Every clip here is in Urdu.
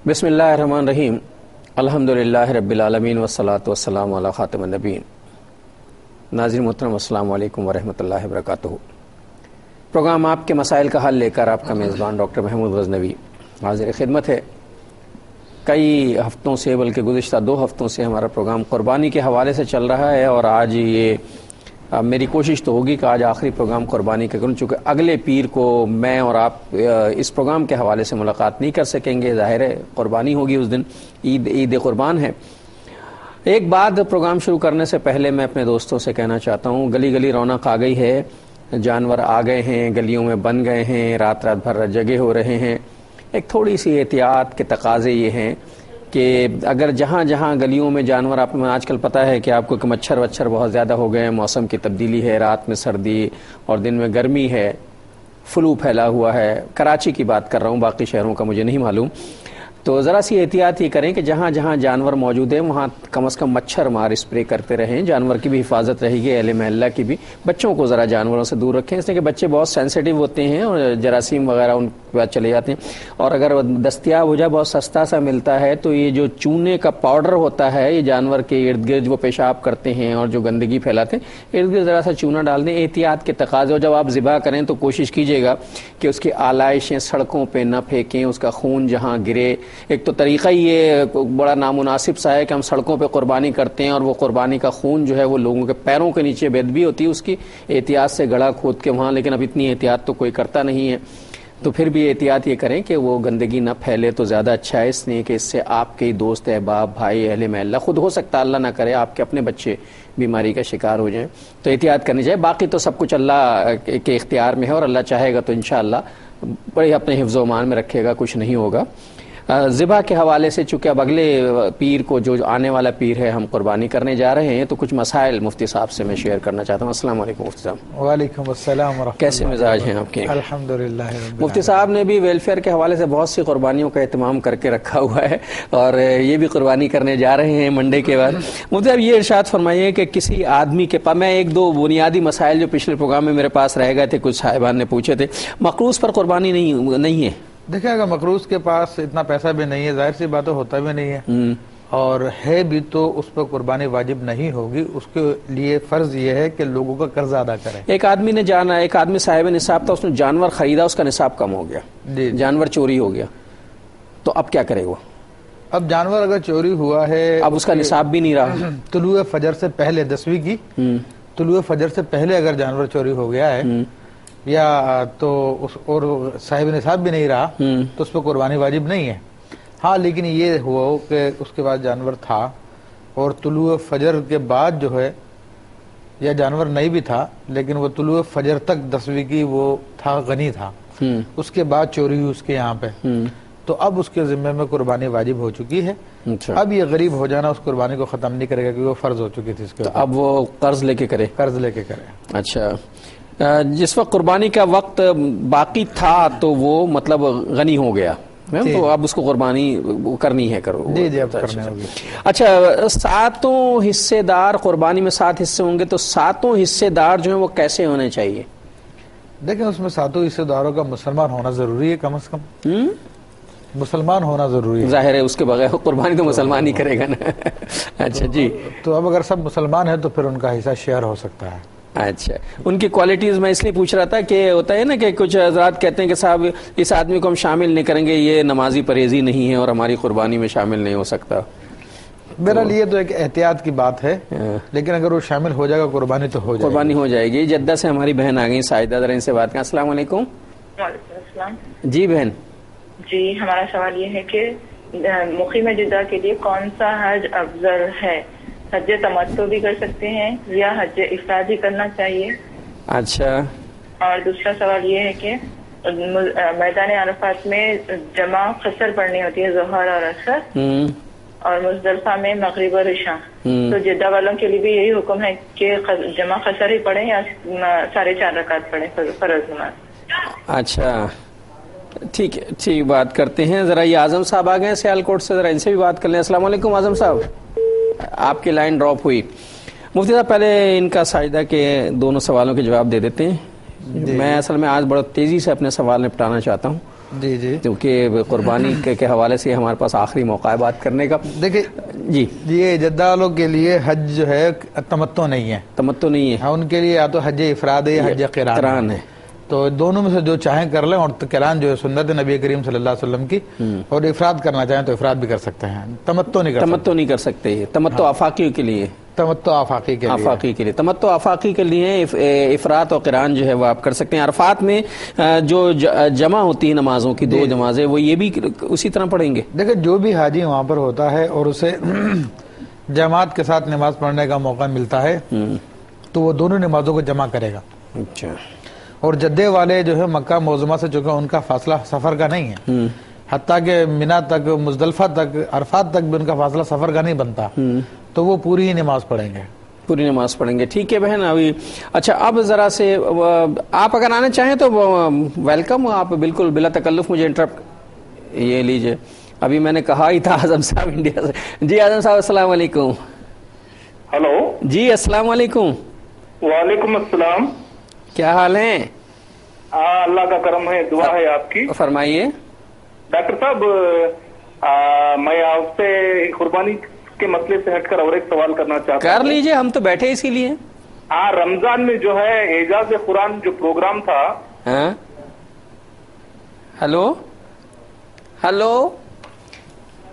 بسم اللہ الرحمن الرحیم، الحمدللہ رب العالمین والصلاة والسلام علی خاتم النبیین۔ ناظرین محترم، السلام علیکم ورحمۃ اللہ وبرکاتہ۔ پروگرام آپ کے مسائل کا حل لے کر آپ کا میزبان ڈاکٹر محمود غزنوی حاضر خدمت ہے۔ کئی ہفتوں سے، بلکہ گزشتہ 2 ہفتوں سے ہمارا پروگرام قربانی کے حوالے سے چل رہا ہے، اور آج یہ میری کوشش تو ہوگی کہ آج آخری پروگرام قربانی کا کروں، چونکہ اگلے پیر کو میں اور آپ اس پروگرام کے حوالے سے ملاقات نہیں کر سکیں گے۔ ظاہر ہے قربانی ہوگی اس دن، عید قربان ہے۔ ایک بات پروگرام شروع کرنے سے پہلے میں اپنے دوستوں سے کہنا چاہتا ہوں، گلی گلی رونق آ گئی ہے، جانور آ گئے ہیں، گلیوں میں بن گئے ہیں، رات بھر جگے ہو رہے ہیں۔ ایک تھوڑی سی احتیاط کے تقاضے یہ ہیں کہ اگر جہاں جہاں گلیوں میں جانور، آپ میں آج کل پتہ ہے کہ آپ کو کہ مچھر بہت زیادہ ہو گئے ہیں، موسم کی تبدیلی ہے، رات میں سردی اور دن میں گرمی ہے، فلو پھیلا ہوا ہے۔ کراچی کی بات کر رہا ہوں، باقی شہروں کا مجھے نہیں معلوم۔ تو ذرا سی احتیاط یہ کریں کہ جہاں جہاں جانور موجود ہیں وہاں کم از کم مچھر مار اسپرے کرتے رہیں، جانور کی بھی حفاظت رہے گی، اہل محلہ کی بھی۔ بچوں کو ذرا جانوروں سے دور رکھیں، اس لیے کہ بچے بہت سینسیٹیو ہوتے ہیں اور جراثیم وغیرہ ان کے بعد چلے جاتے ہیں۔ اور اگر دستیاب ہو جائے، بہت سستا سا ملتا ہے، تو یہ جو چونے کا پاؤڈر ہوتا ہے، یہ جانور کے ارد گرد وہ پیشاب کرتے ہیں اور جو گندگی پھیلاتے ہیں، ارد گرد ذرا سا چونا ڈال دیں۔ احتیاط کے تقاضے، اور جب آپ ذبح کریں تو کوشش کیجیے گا کہ اس کی آلائشیں سڑکوں پہ نہ پھینکیں، اس کا خون جہاں گرے۔ ایک تو طریقہ یہ بڑا نامناسب سا ہے کہ ہم سڑکوں پہ قربانی کرتے ہیں، اور وہ قربانی کا خون جو ہے وہ لوگوں کے پیروں کے نیچے بےدبی ہوتی ہے اس کی، احتیاط سے گڑھا کھود کے وہاں، لیکن اب اتنی احتیاط تو کوئی کرتا نہیں ہے۔ تو پھر بھی احتیاط یہ کریں کہ وہ گندگی نہ پھیلے تو زیادہ اچھا ہے، اس لیے کہ اس سے آپ کے دوست احباب، بھائی، اہل محلہ، خود ہو سکتا اللہ نہ کرے آپ کے اپنے بچے بیماری کا شکار ہو جائیں، تو احتیاط کرنی چاہیے۔ باقی تو سب کچھ اللہ کے اختیار میں ہے، اور اللہ چاہے گا تو انشاءاللہ بڑے اپنے حفظ و امان میں رکھے گا، کچھ نہیں ہوگا۔ ذبح کے حوالے سے چونکہ اب اگلے پیر کو، جو آنے والا پیر ہے، ہم قربانی کرنے جا رہے ہیں، تو کچھ مسائل مفتی صاحب سے میں شیئر کرنا چاہتا ہوں۔ السلام علیکم مفتی صاحب۔ وعلیکم السلام ورحمۃ اللہ۔ کیسے مزاج ہیں آپ کے؟ الحمدللہ۔ مفتی صاحب نے بھی ویلفیئر کے حوالے سے بہت سی قربانیوں کا اہتمام کر کے رکھا ہوا ہے، اور یہ بھی قربانی کرنے جا رہے ہیں منڈے کے بعد۔ مفتی صاحب یہ ارشاد فرمائیے کہ کسی آدمی کے پاس، میں 1-2 بنیادی مسائل جو پچھلے پروگرام میں میرے پاس رہ گئے تھے، کچھ صاحبان نے پوچھے تھے، مقروض پر قربانی نہیں ہے؟ دیکھیں، اگر مقروض کے پاس اتنا پیسہ بھی نہیں ہے، ظاہر سی بات ہوتا بھی نہیں ہے، اور ہے بھی تو اس پر قربانی واجب نہیں ہوگی۔ اس کے لیے فرض یہ ہے کہ لوگوں کا قرض ادا کریں۔ ایک آدمی صاحب نصاب تھا، اس نے جانور خریدا، اس کا نصاب کم ہو گیا، جی، جانور چوری ہو گیا، تو اب کیا کرے وہ؟ اب جانور اگر چوری ہوا ہے، اب اس کا نصاب بھی نہیں رہا۔ طلوع فجر سے پہلے 10ویں کی طلوع فجر سے پہلے اگر جانور چوری ہو گیا ہے، یا تو اور صاحب نصاب بھی نہیں رہا، تو اس پہ قربانی واجب نہیں ہے۔ ہاں، لیکن یہ ہوا کہ اس کے بعد جانور تھا، اور طلوع فجر کے بعد جو ہے، یا جانور نہیں بھی تھا لیکن وہ طلوع فجر تک 10ویں کی وہ تھا، غنی تھا، اس کے بعد چوری ہوئی اس کے یہاں پہ، تو اب اس کے ذمہ میں قربانی واجب ہو چکی ہے۔ اب یہ غریب ہو جانا اس قربانی کو ختم نہیں کرے گا، کیونکہ وہ فرض ہو چکی تھی اس کے، اب وہ قرض لے کے کرے۔ اچھا، جس وقت قربانی کا وقت باقی تھا تو وہ مطلب غنی ہو گیا، تو اب اس کو قربانی کرنی ہے، کرو۔ جی، اب کرنے ہوگی۔ اچھا، 7 حصے دار، قربانی میں 7 حصے ہوں گے، تو 7 حصے دار جو ہیں وہ کیسے ہونے چاہیے؟ دیکھیں، اس میں 7 حصے داروں کا مسلمان ہونا ضروری ہے، کم از کم مسلمان ہونا ضروری ہے۔ ظاہر ہے اس کے بغیر قربانی تو مسلمان ہی کرے گا نا۔ اچھا جی، تو اب اگر سب مسلمان ہیں تو پھر ان کا حصہ شیئر ہو سکتا ہے۔ اچھا، ان کی کوالٹیز میں اس لیے پوچھ رہا تھا کہ ہوتا ہے نا کہ کچھ حضرات کہتے ہیں کہ صاحب اس آدمی کو ہم شامل نہیں کریں گے، یہ نمازی پرہیزی نہیں ہے اور ہماری قربانی میں شامل نہیں ہو سکتا۔ میرا لیے تو ایک احتیاط کی بات ہے، لیکن اگر وہ شامل ہو جائے گا قربانی تو ہو جائے گی، قربانی ہو جائے گی۔ جدہ سے ہماری بہن آ گئی ساجدہ، ذرا ان سے بات کریں۔ السلام علیکم۔ وعلیکم السلام۔ جی بہن۔ جی، ہمارا سوال یہ ہے کہ مقیم جدہ کے لیے کون سا حج افضل ہے؟ حج تمتع بھی کر سکتے ہیں یا حج افراد ہی کرنا چاہیے؟ اچھا، اور دوسرا سوال یہ ہے کہ میدان عرفات میں جمع قصر پڑھنی ہوتی ہے، ظہر اور عصر، اور مزدلفہ میں مغرب اور عشاء، تو جدہ والوں کے لیے بھی یہی حکم ہے کہ جمع قصر ہی پڑھیں یا 4.5 رکعت پڑھیں فرض نماز؟ اچھا ٹھیک ہے، ٹھیک، بات کرتے ہیں۔ ذرا یہ اعظم صاحب آ گئے سیال کوٹ سے، ذرا ان سے بھی بات کر لیں۔ السلام علیکم اعظم صاحب، آپ کی لائن ڈراپ ہوئی۔ مفتی صاحب پہلے ان کا ساجدہ کے دونوں سوالوں کے جواب دے دیتے ہیں۔ میں اصل میں آج بڑا تیزی سے اپنے سوال نپٹانا چاہتا ہوں، جی جی کیونکہ قربانی کے حوالے سے ہمارے پاس آخری موقع ہے بات کرنے کا. دیکھیں جی یہ جدہ والوں کے لیے حج جو ہے تمتع نہیں ہے. تمتع نہیں ہے. ان کے لیے یا تو حج افراد ہے یا حج قران ہے. تو دونوں میں سے جو چاہیں کر لیں. اور قران جو ہے سنت نبی کریم صلی اللہ علیہ وسلم کی, اور افراد کرنا چاہیں تو افراد بھی کر سکتے ہیں. تمتع نہیں کر سکتے. یہ تمتع آفاقی کے لیے, تمتع آفاقی کے لیے تمتع آفاقی کے لیے افراد اور قران جو ہے وہ آپ کر سکتے ہیں. عرفات میں جو جمع ہوتی ہے نمازوں کی 2 نمازیں, وہ یہ بھی اسی طرح پڑھیں گے. دیکھیں جو بھی حاجی وہاں پر ہوتا ہے اور اسے جماعت کے ساتھ نماز پڑھنے کا موقع ملتا ہے تو وہ دونوں نمازوں کو جمع کرے گا. اچھا. اور جدے والے جو ہے مکہ معظمہ سے چونکہ ان کا فاصلہ سفر کا نہیں ہے, حتیٰ کہ منی تک, مزدلفہ تک, عرفات تک بھی ان کا فاصلہ سفر کا نہیں بنتا, تو وہ پوری ہی نماز پڑھیں گے. پوری نماز پڑھیں گے. ٹھیک ہے بہن. ابھی اچھا اب ذرا سے آپ اگر آنا چاہیں تو ویلکم, آپ بالکل بلا تکلف مجھے انٹرپٹ یہ لیجئے. ابھی میں نے کہا ہی تھا اعظم صاحب انڈیا سے. جی اعظم صاحب السلام علیکم. ہلو جی السلام علیکم. وعلیکم السلام. کیا حال ہیں؟ اللہ کا کرم ہے, دعا ہے آپ کی. فرمائیے. ڈاکٹر صاحب میں آپ سے قربانی کے مسئلے سے ہٹ کر اور ایک سوال کرنا چاہتا ہوں. کر لیجئے, ہم تو بیٹھے اسی لیے. رمضان میں جو ہے اعجاز قرآن جو پروگرام تھا. ہلو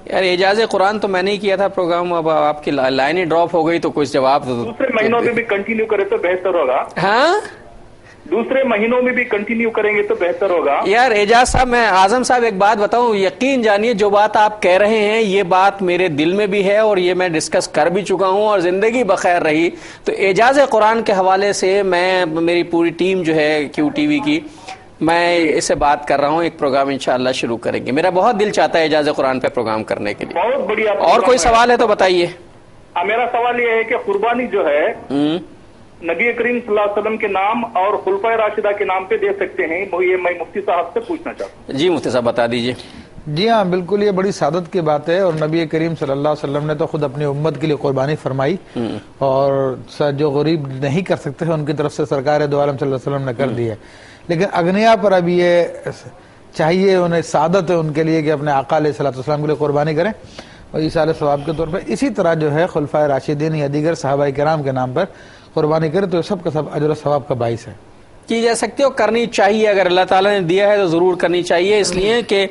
یار, اعجاز قرآن تو میں نے ہی کیا تھا پروگرام. اب آپ کی لائن ڈراپ ہو گئی تو کچھ جواب دوسرے مہینوں میں بھی کنٹینیو کرے تو بہتر ہوگا. ہاں دوسرے مہینوں میں بھی کنٹینیو کریں گے تو بہتر ہوگا. یار اعجاز صاحب, میں اعظم صاحب ایک بات بتاؤں, یقین جانیے جو بات آپ کہہ رہے ہیں یہ بات میرے دل میں بھی ہے اور یہ میں ڈسکس کر بھی چکا ہوں اور زندگی بخیر رہی. تو اعجاز قرآن کے حوالے سے میں, میری پوری ٹیم جو ہے کیو ٹی وی کی, میں اس سے بات کر رہا ہوں. ایک پروگرام انشاءاللہ شروع کریں گے. میرا بہت دل چاہتا ہے اعجاز قرآن پہ پروگرام کرنے کے لیے. بہت بڑھیا. اور کوئی سوال ہے تو بتائیے. میرا سوال یہ ہے کہ قربانی جو ہے نبی کریم صلی اللہ علیہ وسلم کے نام اور خلفائے راشدہ کے نام پہ دے سکتے ہیں؟ یہ میں مفتی صاحب سے پوچھنا چاہتا ہوں. جی مفتی صاحب بتا دیجئے. جی ہاں بالکل, یہ بڑی سعادت کی بات ہے. اور نبی کریم صلی اللہ علیہ وسلم نے تو خود اپنی امت کے لیے قربانی فرمائی, اور جو غریب نہیں کر سکتے ہیں ان کی طرف سے سرکار دو عالم صلی اللہ علیہ وسلم نے کر دی ہے. لیکن اغنیا پر اب یہ چاہیے, انہیں سعادت ہے ان کے لیے کہ اپنے آقا علیہ الصلوۃ والسلام کے لیے قربانی کریں اور ایصال ثواب کے طور پر. اسی طرح جو ہے خلفائے راشدین یا دیگر صحابہ کرام کے نام پر قربانی کریں تو سب کا سب اجر و ثواب کا باعث ہے. کی جا سکتی ہو, کرنی چاہیے. اگر اللہ تعالیٰ نے دیا ہے تو ضرور کرنی چاہیے, اس لیے کہ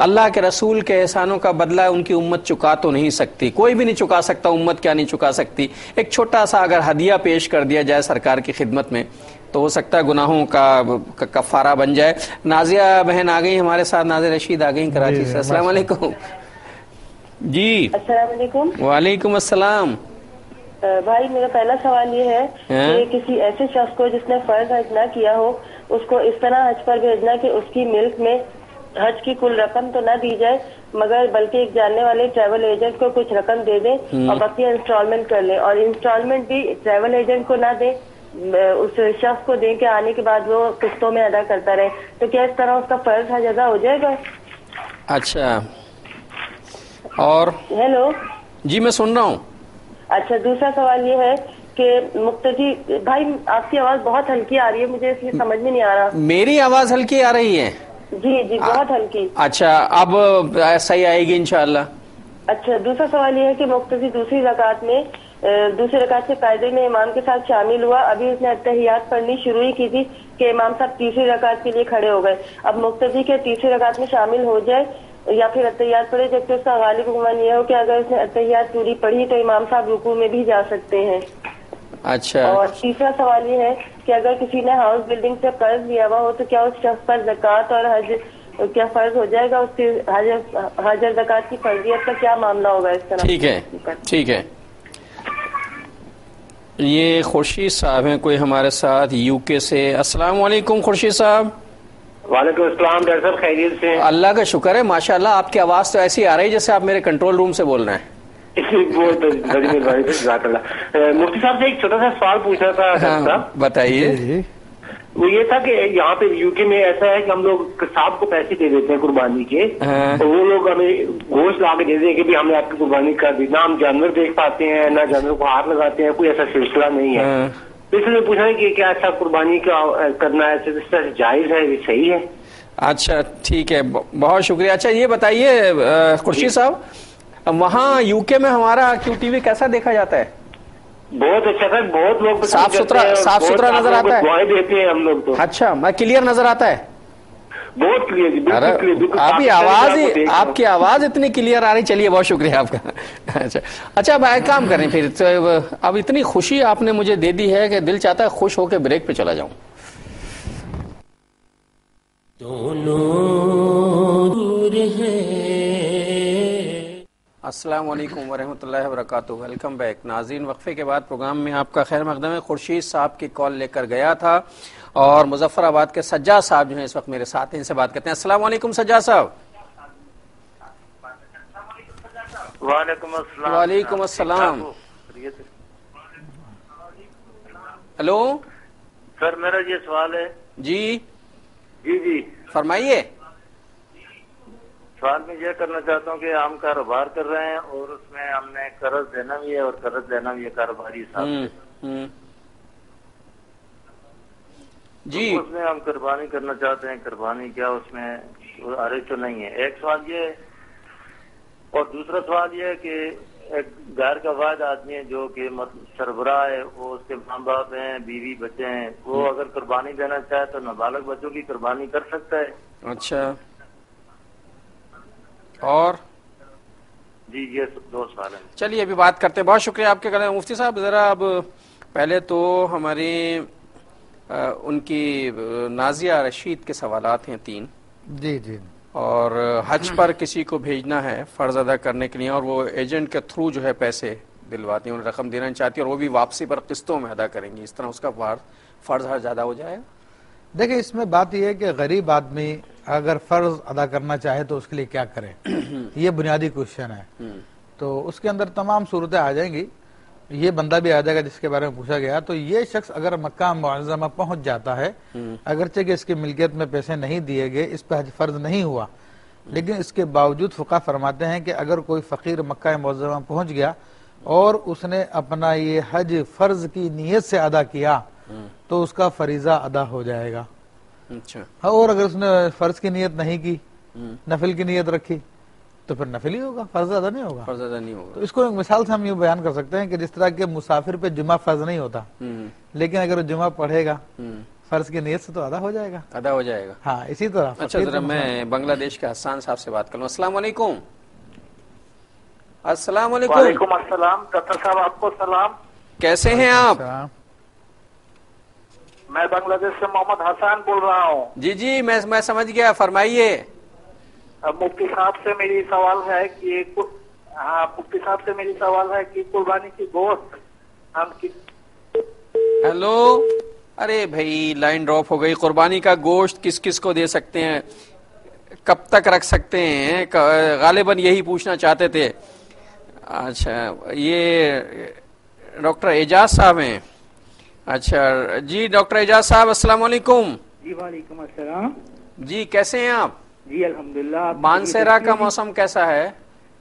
اللہ کے رسول کے احسانوں کا بدلہ ان کی امت چکا تو نہیں سکتی. کوئی بھی نہیں چکا سکتا, امت کیا نہیں چکا سکتی. ایک چھوٹا سا اگر ہدیہ پیش کر دیا جائے سرکار کی خدمت میں تو ہو سکتا ہے گناہوں کا کفارہ بن جائے. نازیہ بہن آ گئی ہمارے ساتھ, نازیہ رشید آ گئی کراچی سے. السلام علیکم. جی السلام علیکم. وعلیکم السلام. بھائی میرا پہلا سوال یہ ہے کہ کسی ایسے شخص کو جس نے فرض حج نہ کیا ہو, اس کو اس طرح حج پر بھیجنا کہ اس کی ملک میں حج کی کل رقم تو نہ دی جائے مگر بلکہ ایک جاننے والے ٹریول ایجنٹ کو کچھ رقم دے دیں اور بقیہ انسٹالمنٹ کر لیں, اور انسٹالمنٹ بھی ٹریول ایجنٹ کو نہ دیں, اس شخص کو دیں کہ آنے کے بعد وہ قسطوں میں ادا کرتا رہے. تو کیا اس طرح اس کا فرض حج ادا ہو جائے گا؟ اچھا, اور ہیلو جی میں سن رہا ہوں. اچھا, دوسرا سوال یہ ہے کہ مقتدی بھائی آپ کی آواز بہت ہلکی آ رہی ہے, مجھے اس لیے سمجھ میں نہیں آ رہا. میری آواز ہلکی آ رہی ہے؟ جی بہت ہلکی. اچھا, اب صحیح آئے گی انشاءاللہ. اچھا, دوسرا سوال یہ ہے کہ مقتدی دوسری رکعت سے قاعدے میں امام کے ساتھ شامل ہوا, ابھی اس نے اتحیات پڑھنی شروع ہی کی تھی کہ امام صاحب تیسری رکعت کے لیے کھڑے ہو گئے. اب مقتدی کے تیسری رکعت میں شامل ہو جائے یا پھر اتحیات پڑھے, جبکہ اس کا غالب گمان یہ ہو کہ اگر اس نے اتحیات پوری پڑھی تو امام صاحب رکوع میں بھی جا سکتے ہیں. اچھا, اور تیسرا سوال یہ ہے کہ اگر کسی نے ہاؤس بلڈنگ سے قرض لیا ہوا ہو تو کیا اس شخص پر زکوٰۃ اور حج کیا فرض ہو جائے گا؟ اس کی حج اور زکوٰۃ کی فرضیت کا کیا معاملہ ہوگا اس طرح؟ ٹھیک ہے. یہ خورشید صاحب ہیں کوئی ہمارے ساتھ یو کے سے. السلام علیکم خورشید صاحب. وعلیکم السلام. ڈاکٹر صاحب خیریت سے؟ اللہ کا شکر ہے ماشاءاللہ. آپ کی آواز تو ایسی آ رہی ہے جیسے آپ میرے کنٹرول روم سے بول رہے ہیں. بہت بڑی مہربانی, جزاک اللہ. مفتی صاحب سے ایک چھوٹا سا سوال پوچھنا تھا. ڈاکٹر صاحب بتائیے. وہ یہ تھا کہ یہاں پہ یو کے میں ایسا ہے کہ ہم لوگ صاحب کو پیسے دے دیتے ہیں قربانی کے, اور وہ لوگ ہمیں گوشت لا کے دے دیں کہ بھی ہم نے آپ کی قربانی کر دی. نہ ہم جانور دیکھ پاتے ہیں نہ جانور کو ہاتھ لگاتے ہیں, کوئی ایسا سلسلہ نہیں ہے. تو اس لیے پوچھنا ہے کہ کیا ایسا قربانی کا کرنا ہے اس طرح سے جائز ہے, یہ صحیح ہے؟ اچھا ٹھیک ہے، بہت شکریہ. اچھا یہ بتائیے خورشید صاحب، وہاں یو کے میں ہمارا کیو ٹی وی کیسا دیکھا جاتا ہے؟ بہت اچھا تھا، بہت لوگ صاف ستھرا نظر آتا ہے؟ دعائیں دیتے ہیں ہم لوگ تو. اچھا میں کلیئر نظر آتا ہے؟ بہت کلیئر جی، بالکل کلیئر. آپ کی آواز اتنی کلیئر آ رہی. چلیے بہت شکریہ آپ کا. اچھا اب ایک کام کریں پھر، اب اتنی خوشی آپ نے مجھے دے دی ہے کہ دل چاہتا ہے خوش ہو کے بریک پہ چلا جاؤں. السلام علیکم ورحمۃ اللہ وبرکاتہ. ویلکم بیک ناظرین. وقفے کے بعد پروگرام میں آپ کا خیر مقدم ہے. خورشید صاحب کی کال لے کر گیا تھا اور مظفر آباد کے سجاد صاحب جو ہیں اس وقت میرے ساتھ ہیں، ان سے بات کرتے ہیں. السلام علیکم سجاد صاحب. وعلیکم السلام. وعلیکم السلام. ہلو سر، میرا یہ سوال ہے. جی جی فرمائیے. سوال میں یہ کرنا چاہتا ہوں کہ ہم کاروبار کر رہے ہیں اور اس میں ہم نے قرض دینا بھی ہے اور قرض لینا بھی ہے کاروباری حساب سے. جی اس میں ہم قربانی کرنا چاہتے ہیں. قربانی کیا اس میں حرج تو نہیں ہے؟ ایک سوال یہ. اور دوسرا سوال یہ ہے کہ ایک گھر کا واحد آدمی ہے جو کہ سربراہ ہے، وہ اس کے ماں باپ ہیں، بیوی بچے ہیں، وہ اگر قربانی دینا چاہے تو نابالغ بچوں کی قربانی کر سکتا ہے؟ اچھا اور جی یہ دو سوال ہیں. چلیے ابھی بات کرتے ہیں. بہت شکریہ آپ کے. مفتی صاحب ذرا اب پہلے تو ہماری ان کی نازیہ رشید کے سوالات ہیں 3. جی جی. اور حج پر کسی کو بھیجنا ہے فرض ادا کرنے کے لیے، اور وہ ایجنٹ کے تھرو جو ہے پیسے دلواتی ہیں، انہیں رقم دینا چاہتی ہے اور وہ بھی واپسی پر قسطوں میں ادا کریں گی، اس طرح اس کا فرض حج زیادہ ہو جائے گا؟ دیکھیں اس میں بات یہ ہے کہ غریب آدمی اگر فرض ادا کرنا چاہے تو اس کے لیے کیا کرے، یہ بنیادی کوشچن ہے. تو اس کے اندر تمام صورتیں آ جائیں گی. یہ بندہ بھی آ جائے گا جس کے بارے میں پوچھا گیا. تو یہ شخص اگر مکہ معظمہ پہنچ جاتا ہے، اگرچہ کہ اس کی ملکیت میں پیسے نہیں دیے گئے، اس پہ حج فرض نہیں ہوا، لیکن اس کے باوجود فقہ فرماتے ہیں کہ اگر کوئی فقیر مکہ معظمہ پہنچ گیا اور اس نے اپنا یہ حج فرض کی نیت سے ادا کیا تو اس کا فریضہ ادا ہو جائے گا. اچھا. اور اگر اس نے فرض کی نیت نہیں کی، نفل کی نیت رکھی، تو پھر نفل ہی ہوگا، فرض ادا نہیں ہوگا. فرض ادا نہیں ہوگا. تو اس کو ایک مثال سے ہم یہ بیان کر سکتے ہیں کہ جس طرح کے مسافر پہ جمعہ فرض نہیں ہوتا، لیکن اگر وہ جمعہ پڑھے گا فرض کی نیت سے تو ادا ہو جائے گا. ادا ہو جائے گا. ہاں اسی طرح. اچھا ذرا میں بنگلہ دیش کے حسان صاحب سے بات کروں. السلام علیکم. السلام علیکم. وعلیکم السلام. ڈاکٹر صاحب آپ کو سلام. کیسے ہیں آپ؟ میں بنگلہ دیش سے محمد حسان بول رہا ہوں. جی جی میں سمجھ گیا، فرمائیے. مفتی صاحب سے میری سوال ہے کہ مفتی صاحب سے میری سوال ہے کہ قربانی کی گوشت ہم ہیلو. ارے بھائی لائن ڈراپ ہو گئی. قربانی کا گوشت کس کس کو دے سکتے ہیں، کب تک رکھ سکتے ہیں، غالباً یہی پوچھنا چاہتے تھے. اچھا یہ ڈاکٹر اعجاز صاحب ہیں. اچھا جی ڈاکٹر اعجاز صاحب السلام علیکم. جی وعلیکم السلام. جی کیسے ہیں آپ؟ جی الحمدللہ. مانسیرا کا موسم کیسا ہے؟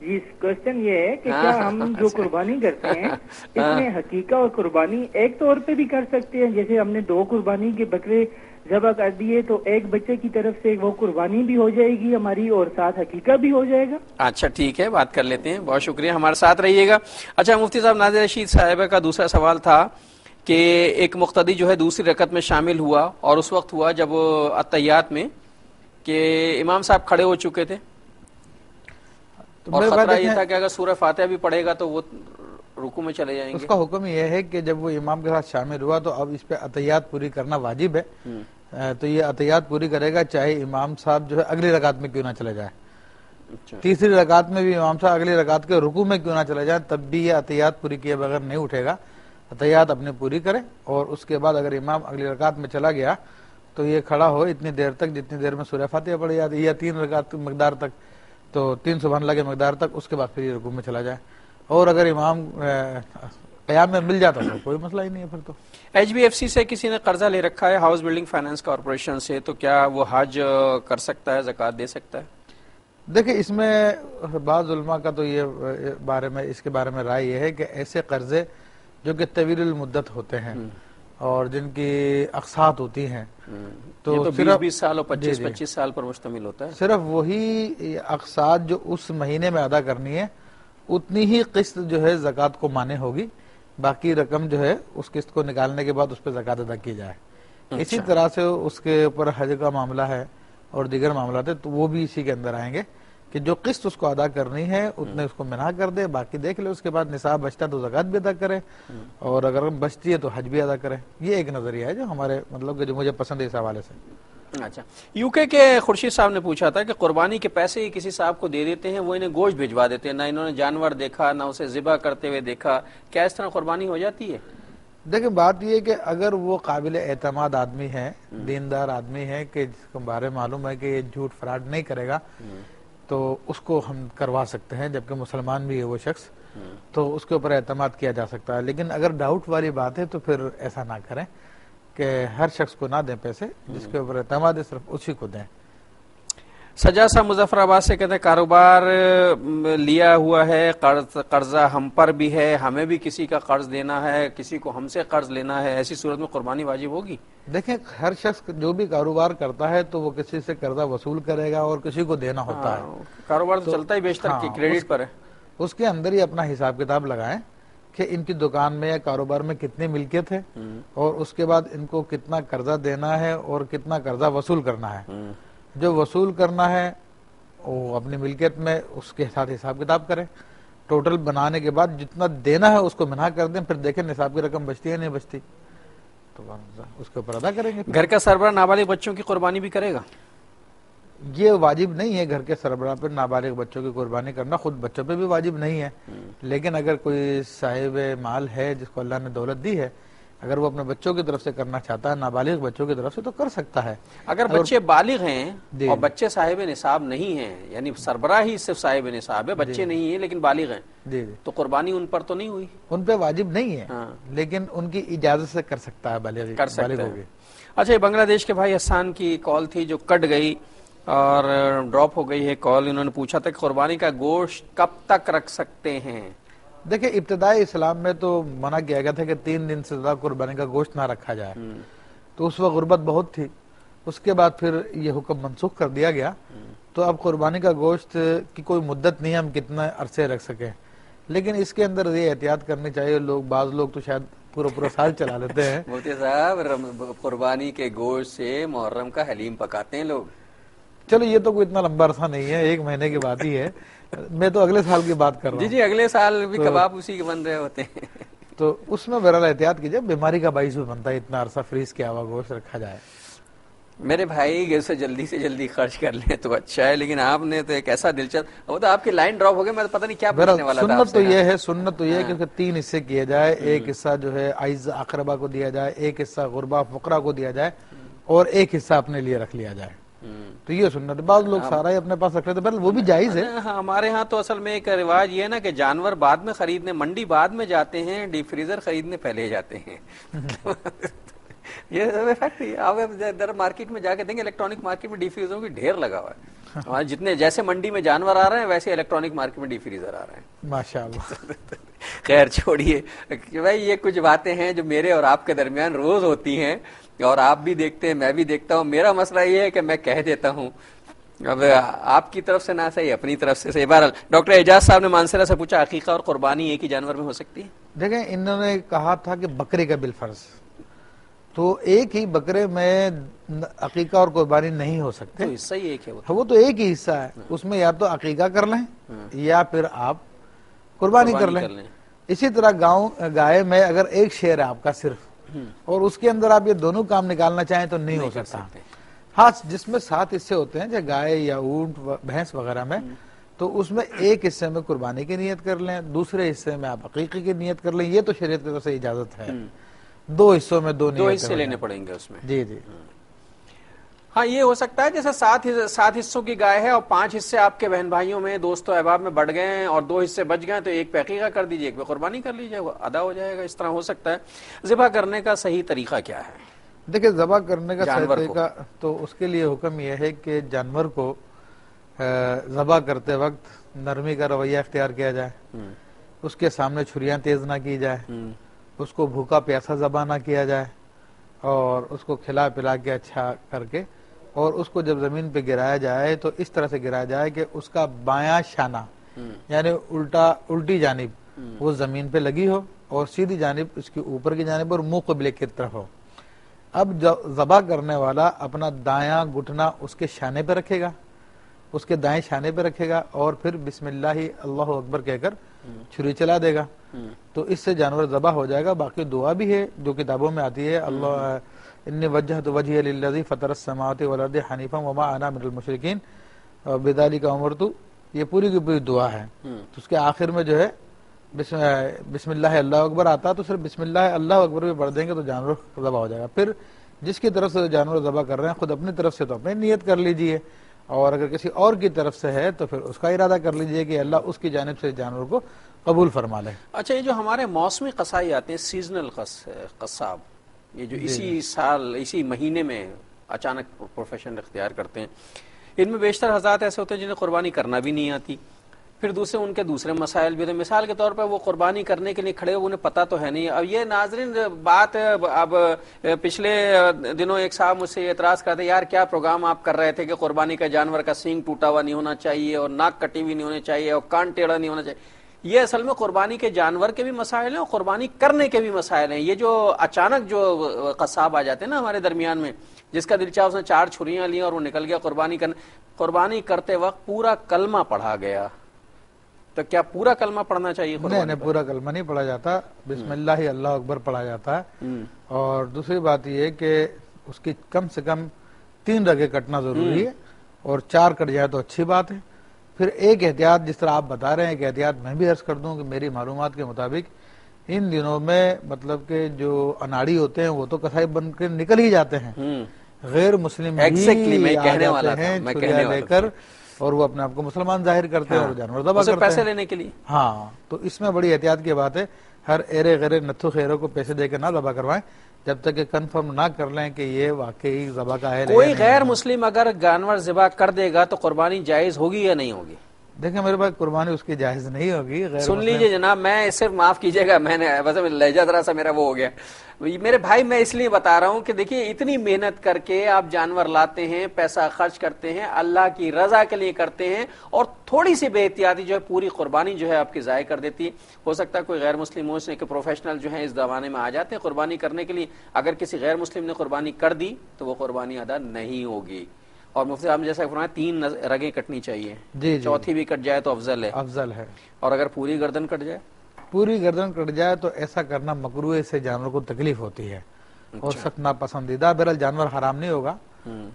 جی کوشچن یہ ہے کہ کیا ہم جو قربانی کرتے ہیں اس میں حقیقہ اور قربانی ایک طور پہ بھی کر سکتے ہیں؟ جیسے ہم نے 2 قربانی کے بکرے ذبح کر دیے تو ایک بچے کی طرف سے وہ قربانی بھی ہو جائے گی ہماری اور ساتھ حقیقہ بھی ہو جائے گا. اچھا ٹھیک ہے بات کر لیتے ہیں. بہت شکریہ، ہمارے ساتھ رہیے گا. اچھا مفتی صاحب نازیہ رشید صاحبہ کا دوسرا سوال تھا کہ ایک مقتدی جو ہے دوسری رکعت میں شامل ہوا اور اس وقت ہوا جب اتحیات میں کہ امام صاحب کھڑے ہو چکے تھے اور خطرہ یہ تھا کہ اگر سورہ فاتحہ بھی پڑھے گا تو وہ رکوع میں چلے جائیں گے. اس کا حکم یہ ہے کہ جب وہ امام کے ساتھ شامل ہوا تو اب اس پہ اتحیات پوری کرنا واجب ہے. تو یہ اتحیات پوری کرے گا چاہے امام صاحب جو ہے اگلی رکعت میں کیوں نہ چلے جائے. تیسری رکعت میں بھی امام صاحب اگلی رکعت کے رکوع میں کیوں نہ چلے جائے تب بھی یہ اتحیات پوری کیے بغیر نہیں اٹھے گا. اتحیات اپنے پوری کرے اور اس کے بعد اگر امام اگلی رکعت میں چلا گیا تو یہ کھڑا ہو اتنی دیر تک جتنی دیر میں سورہ فاتحہ پڑھی جاتی ہے یا 3 رکعت مقدار تک، تو 3 سبحان اللہ کے مقدار تک، اس کے بعد پھر یہ رکوع میں چلا جائے. اور اگر امام قیام میں مل جاتا تو کوئی مسئلہ ہی نہیں ہے پھر تو. ایچ بی ایف سی سے کسی نے قرضہ لے رکھا ہے ہاؤس بلڈنگ فائنانس کارپوریشن سے، تو کیا وہ حج کر سکتا ہے، زکوٰۃ دے سکتا ہے؟ دیکھیں اس میں بعض علماء کا تو یہ اس کے بارے میں رائے یہ ہے کہ ایسے قرضے جو کہ طویل المدت ہوتے ہیں اور جن کی اقساط ہوتی ہیں تو صرف 20 سال اور 25 سال پر مشتمل ہوتا ہے. صرف وہی اقساط جو اس مہینے میں ادا کرنی ہے اتنی ہی قسط جو ہے زکوٰۃ کو مانے ہوگی، باقی رقم جو ہے اس قسط کو نکالنے کے بعد اس پہ زکوٰۃ ادا کی جائے. اسی طرح سے اس کے اوپر حج کا معاملہ ہے اور دیگر معاملات ہے تو وہ بھی اسی کے اندر آئیں گے کہ جو قسط اس کو ادا کرنی ہے اتنے اس کو منع کر دے، باقی دیکھ لے اس کے بعد نصاب بچتا تو زکوٰۃ بھی ادا کرے اور اگر بچتی ہے تو حج بھی ادا کرے. یہ ایک نظریہ ہے جو ہمارے مطلب کہ جو مجھے پسند ہے اس حوالے سے. اچھا، یو کے خورشید صاحب نے پوچھا تھا کہ قربانی کے پیسے ہی کسی صاحب کو دے دیتے ہیں، وہ انہیں گوشت بھجوا دیتے ہیں، نہ انہوں نے جانور دیکھا نہ اسے ذبح کرتے ہوئے دیکھا، کیا اس طرح قربانی ہو جاتی ہے؟ دیکھیں بات یہ ہے کہ اگر وہ قابل اعتماد آدمی ہے، دیندار آدمی ہے کہ جس کے بارے معلوم ہے کہ یہ جھوٹ فراڈ نہیں کرے گا تو اس کو ہم کروا سکتے ہیں، جبکہ مسلمان بھی ہے وہ شخص تو اس کے اوپر اعتماد کیا جا سکتا ہے. لیکن اگر ڈاؤٹ والی بات ہے تو پھر ایسا نہ کریں کہ ہر شخص کو نہ دیں پیسے، جس کے اوپر اعتماد ہے صرف اسی کو دیں. سجاد صاحب مظفر آباد سے کہتے ہیں کاروبار لیا ہوا ہے، قرضہ ہم پر بھی ہے، ہمیں بھی کسی کا قرض دینا ہے، کسی کو ہم سے قرض لینا ہے، ایسی صورت میں قربانی واجب ہوگی؟ دیکھیں ہر شخص جو بھی کاروبار کرتا ہے تو وہ کسی سے قرضہ وصول کرے گا اور کسی کو دینا ہوتا ہے. کاروبار تو چلتا ہی بیشتر کریڈٹ پر ہے. اس کے اندر ہی اپنا حساب کتاب لگائیں کہ ان کی دکان میں یا کاروبار میں کتنی ملکیت ہے اور اس کے بعد ان کو کتنا قرضہ دینا ہے اور کتنا قرضہ وصول کرنا ہے. جو وصول کرنا ہے وہ اپنی ملکیت میں اس کے ساتھ حساب کتاب کریں، ٹوٹل بنانے کے بعد جتنا دینا ہے اس کو منع کر دیں، پھر دیکھیں نصاب کی رقم بچتی ہے نہیں بچتی تو اس کے اوپر ادا کریں گے. گھر کا سربراہ نابالغ بچوں کی قربانی بھی کرے گا؟ یہ واجب نہیں ہے گھر کے سربراہ پر نابالغ بچوں کی قربانی کرنا، خود بچوں پہ بھی واجب نہیں ہے. لیکن اگر کوئی صاحب مال ہے جس کو اللہ نے دولت دی ہے، اگر وہ اپنے بچوں کی طرف سے کرنا چاہتا ہے، نابالغ بچوں کی طرف سے، تو کر سکتا ہے. اگر بچے بالغ ہیں اور بچے صاحب نصاب نہیں ہیں، یعنی سربراہ ہی صرف صاحب نصاب ہے، بچے نہیں ہیں لیکن بالغ ہیں، تو قربانی ان پر تو نہیں ہوئی؟ ان پہ واجب نہیں ہے لیکن ان کی اجازت سے کر سکتا ہے، بالغ ہوگی. اچھا، یہ بنگلہ دیش کے بھائی حسان کی کال تھی جو کٹ گئی اور ڈراپ ہو گئی ہے کال. انہوں نے پوچھا تھا کہ قربانی کا گوشت کب تک رکھ سکتے ہیں؟ دیکھیں ابتدائی اسلام میں تو منع کیا گیا تھا کہ 3 دن سے زیادہ قربانی کا گوشت نہ رکھا جائے، تو اس وقت غربت بہت تھی. اس کے بعد پھر یہ حکم منسوخ کر دیا گیا، تو اب قربانی کا گوشت کی کوئی مدت نہیں ہے ہم کتنا عرصے رکھ سکیں. لیکن اس کے اندر یہ احتیاط کرنی چاہیے، بعض لوگ تو شاید پورا سال چلا لیتے ہیں. مفتی صاحب قربانی کے گوشت سے محرم کا حلیم پکاتے ہیں لوگ. چلو یہ تو کوئی اتنا لمبا عرصہ نہیں ہے، 1 مہینے کی بات ہی ہے. میں تو اگلے سال کی بات کر رہا ہوں. جی اگلے سال بھی کباب اسی کے بن رہے ہوتے ہیں. تو اس میں بہرحال احتیاط کیجیے، بیماری کا باعث بھی بنتا ہے اتنا عرصہ فریز کیا ہوا گوشت رکھا جائے. میرے بھائی اسے جلدی سے جلدی خرچ کر لیں تو اچھا ہے، لیکن آپ نے تو ایک ایسا دلچسپ، وہ تو آپ کی لائن ڈراپ ہو گئی، میں پتہ نہیں کیا پوچھنے والا تھا. سنت تو یہ ہے کہ 3 حصے کیے جائے. ایک حصہ جو ہے عائز اقربا کو دیا جائے، ایک حصہ غربا فقراء کو دیا جائے اور ایک حصہ اپنے لیے رکھ لیا جائے. تو یہ سنت. بعض لوگ سارا ہی اپنے پاس رکھ لیتے ہیں، وہ بھی جائز ہے. ہمارے ہاں تو اصل میں ایک رواج یہ ہے نا کہ جانور بعد میں خریدنے منڈی بعد میں جاتے ہیں، ڈیپ فریزر خریدنے پہلے جاتے ہیں. یہ فیکٹ ہے. آپ ادھر مارکیٹ میں جا کے دیں گے، الیکٹرانک مارکیٹ میں ڈیپ فریزروں کی ڈھیر لگا ہوا ہے. ہمارے جتنے جیسے منڈی میں جانور آ رہے ہیں ویسے الیکٹرانک مارکیٹ میں ڈیپ فریزر آ رہے ہیں. ماشاءاللہ. خیر چھوڑیے کہ بھائی یہ کچھ باتیں ہیں جو میرے اور آپ کے درمیان روز ہوتی ہیں اور آپ بھی دیکھتے ہیں، میں بھی دیکھتا ہوں. میرا مسئلہ یہ ہے کہ میں کہہ دیتا ہوں، اب آپ کی طرف سے نہ صحیح، اپنی طرف سے صحیح. بہرحال ڈاکٹر اعجاز صاحب نے مانسرا سے پوچھا عقیقہ اور قربانی ایک ہی جانور میں ہو سکتی ہے؟ دیکھیں انہوں نے کہا تھا کہ بکرے کا بالفرض، تو ایک ہی بکرے میں عقیقہ اور قربانی نہیں ہو سکتے. تو حصہ ہی ایک ہے، وہ تو ایک ہی حصہ ہے. اس میں یا تو عقیقہ کر لیں یا پھر آپ قربانی کر لیں. اسی طرح گائے میں اگر ایک شیر ہے آپ کا صرف اور اس کے اندر آپ یہ دونوں کام نکالنا چاہیں تو نہیں ہو سکتا. ہاں جس میں 7 حصے ہوتے ہیں جیسے گائے یا اونٹ بھینس وغیرہ میں، تو اس میں ایک حصے میں قربانی کی نیت کر لیں، دوسرے حصے میں آپ عقیقے کی نیت کر لیں. یہ تو شریعت کی طرف سے اجازت ہے. 2 حصوں میں 2 حصے لینے پڑیں گے اس میں. جی. ہاں یہ ہو سکتا ہے جیسے 7 حصوں کی گائے ہے اور 5 حصے آپ کے بہن بھائیوں میں دوست و احباب میں بڑھ گئے ہیں اور 2 حصے بچ گئے تو ایک پہ عقیقہ کر دیجیے، ایک پہ قربانی کر لیجیے، وہ ادا ہو جائے گا. اس طرح ہو سکتا ہے. ذبح کرنے کا صحیح طریقہ کیا ہے؟ دیکھیں ذبح کرنے کا صحیح طریقہ تو اس کے لیے حکم یہ ہے کہ جانور کو ذبح کرتے وقت نرمی کا رویہ اختیار کیا جائے، اس کے سامنے چھریاں تیز نہ کی جائے، اس کو بھوکا پیاسا ذبح نہ کیا جائے اور اس کو کھلا پلا کے اچھا کر کے، اور اس کو جب زمین پہ گرایا جائے تو اس طرح سے گرایا جائے کہ اس کا بایاں شانہ یعنی الٹی جانب وہ زمین پہ لگی ہو اور سیدھی جانب اس کی اوپر کی جانب اور منہ قبلے کی طرف ہو۔ اب ذبح کرنے والا اپنا دایاں گھٹنا اس کے شانے پہ رکھے گا، اس کے دائیں شانے پہ رکھے گا، اور پھر بسم اللہ اللہ اکبر کہہ کر چھری چلا دے گا، تو اس سے جانور ذبح ہو جائے گا۔ باقی دعا بھی ہے جو کتابوں میں آتی ہے، اللہ انی وجہت وجہی للذی فطر السماوات والارض حنیفا وما انا من المشرکین بذالک امرت، یہ پوری کی پوری دعا ہے۔ تو اس کے آخر میں جو ہے بسم اللہ اللہ اکبر آتا، تو صرف بسم اللہ اللہ اکبر بھی پڑھ دیں گے تو جانور ذبح ہو جائے گا۔ پھر جس کی طرف سے جانور ذبح کر رہے ہیں خود اپنی طرف سے تو اپنی نیت کر لیجئے، اور اگر کسی اور کی طرف سے ہے تو پھر اس کا ارادہ کر لیجئے کہ اللہ اس کی جانب سے جانور کو قبول فرما لے۔ اچھا، یہ جو ہمارے موسمی قصائی آتے ہیں، سیزنل قصاب، یہ جو اسی سال اسی مہینے میں اچانک پروفیشن اختیار کرتے ہیں، ان میں بیشتر حضرات ایسے ہوتے ہیں جنہیں قربانی کرنا بھی نہیں آتی، پھر ان کے دوسرے مسائل بھی ہوتے ہیں۔ مثال کے طور پر وہ قربانی کرنے کے لیے کھڑے ہوئے، انہیں پتہ تو ہے نہیں۔ اب یہ ناظرین بات، اب پچھلے دنوں ایک صاحب مجھ سے اعتراض کرتے، یار کیا پروگرام آپ کر رہے تھے کہ قربانی کا جانور کا سینگ ٹوٹا ہوا نہیں ہونا چاہیے اور ناک کٹی ہوئی نہیں ہونی چاہیے اور کان ٹیڑھا نہیں ہونا چاہیے۔ یہ اصل میں قربانی کے جانور کے بھی مسائل ہیں اور قربانی کرنے کے بھی مسائل ہیں۔ یہ جو اچانک جو قصاب آ جاتے ہیں نا ہمارے درمیان میں، جس کا دل چاہا اس نے 4 چھریاں لی اور وہ نکل گیا قربانی کرنے، قربانی کرتے وقت پورا کلمہ پڑھا گیا، تو کیا پورا کلمہ پڑھنا چاہیے؟ نہیں، پورا کلمہ نہیں پڑھا جاتا، بسم اللہ اللہ اکبر پڑھا جاتا ہے۔ اور دوسری بات یہ کہ اس کی کم سے کم 3 رگیں کٹنا ضروری ہے، اور 4 کٹ جائے تو اچھی بات ہے۔ پھر ایک احتیاط جس طرح آپ بتا رہے ہیں، ایک احتیاط میں بھی عرض کر دوں کہ میری معلومات کے مطابق ان دنوں میں مطلب کہ جو اناڑی ہوتے ہیں وہ تو کسائی بن کے نکل ہی جاتے ہیں، غیر مسلم بھی آ جاتے ہیں چھریاں لے کر، اور وہ اپنے آپ کو مسلمان ظاہر کرتے ہیں اور جانور ذبح کرتے ہیں پیسے لینے کے لیے۔ ہاں، تو اس میں بڑی احتیاط کی بات ہے، ہر ایرے غیرے نتھو خیروں کو پیسے دے کے نہ ذبح کروائیں جب تک کہ کنفرم نہ کر لیں کہ یہ واقعی ذبح کا ہے۔ کوئی غیر مسلم اگر جانور ذبح کر دے گا تو قربانی جائز ہوگی یا نہیں ہوگی؟ دیکھیں میرے بھائی، قربانی اس کی جائز نہیں ہوگی۔ سن لیجئے جناب، میں صرف معاف کیجئے گا، میں نے ویسے لہجہ ذرا سا میرا وہ ہو گیا میرے بھائی، میں اس لیے بتا رہا ہوں کہ دیکھیے اتنی محنت کر کے آپ جانور لاتے ہیں، پیسہ خرچ کرتے ہیں، اللہ کی رضا کے لیے کرتے ہیں، اور تھوڑی سی بے احتیاطی جو ہے پوری قربانی جو ہے آپ کی ضائع کر دیتی ہے۔ ہو سکتا ہے کوئی غیر مسلم ہو، اس نے کہ پروفیشنل جو ہیں اس زمانے میں آ جاتے ہیں قربانی کرنے کے لیے، اگر کسی غیر مسلم نے قربانی کر دی تو وہ قربانی ادا نہیں ہوگی۔ اور مفتی صاحب نے جیسا فرمایا 3 رگیں کٹنی چاہیے، جی، چوتھی بھی کٹ جائے تو افضل ہے۔ افضل ہے۔ اور اگر پوری گردن کٹ جائے؟ پوری گردن کٹ جائے تو ایسا کرنا مکروہ ہے، اس سے جانور کو تکلیف ہوتی ہے اور سخت ناپسندیدہ۔ بہرحال جانور حرام نہیں ہوگا،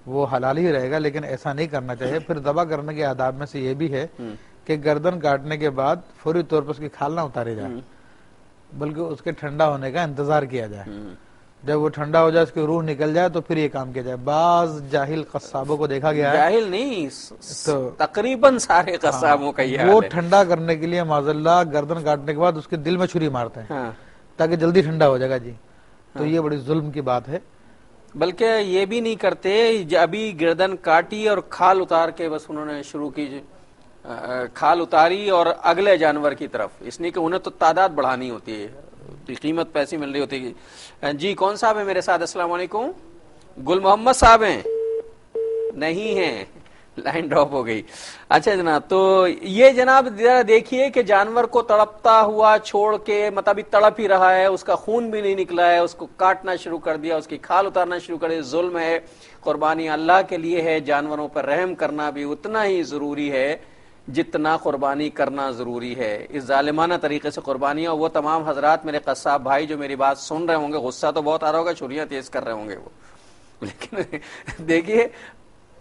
وہ حلال ہی رہے گا، لیکن ایسا نہیں کرنا چاہیے۔ پھر ذبح کرنے کے آداب میں سے یہ بھی ہے کہ گردن کاٹنے کے بعد فوری طور پر اس کی کھال نہ اتاری جائے، بلکہ اس کے ٹھنڈا ہونے کا انتظار کیا جائے۔ جب وہ ٹھنڈا ہو جائے، اس کی روح نکل جائے، تو پھر یہ کام کیا جائے۔ بعض جاہل قصابوں کو دیکھا گیا ہے، جاہل نہیں تو تقریباً سارے قصابوں کا یہ وہ ٹھنڈا کرنے کے لیے معاذ اللہ گردن کاٹنے کے بعد اس کے دل میں چھری مارتے ہیں تاکہ جلدی ٹھنڈا ہو جائے گا۔ جی، تو یہ بڑی ظلم کی بات ہے۔ بلکہ یہ بھی نہیں کرتے، ابھی گردن کاٹی اور کھال اتار کے بس انہوں نے شروع کی، کھال اتاری اور اگلے جانور کی طرف، اس لیے کہ انہیں تو تعداد بڑھانی ہوتی ہے، قیمت پیسے مل رہی ہوتی ہے۔ جی، کون صاحب ہے میرے ساتھ؟ السلام علیکم۔ گل محمد صاحب ہیں؟ نہیں ہیں، لائن ڈراپ ہو گئی۔ اچھا جناب، تو یہ جناب دیکھیے کہ جانور کو تڑپتا ہوا چھوڑ کے، مطلب تڑپ ہی رہا ہے، اس کا خون بھی نہیں نکلا ہے، اس کو کاٹنا شروع کر دیا، اس کی کھال اتارنا شروع کر دیا، ظلم ہے۔ قربانی اللہ کے لیے ہے، جانوروں پر رحم کرنا بھی اتنا ہی ضروری ہے جتنا قربانی کرنا ضروری ہے۔ اس ظالمانہ طریقے سے قربانی، اور وہ تمام حضرات میرے قصاب بھائی جو میری بات سن رہے ہوں گے، غصہ تو بہت آ رہا ہوگا، چھریاں تیز کر رہے ہوں گے وہ، لیکن دیکھیے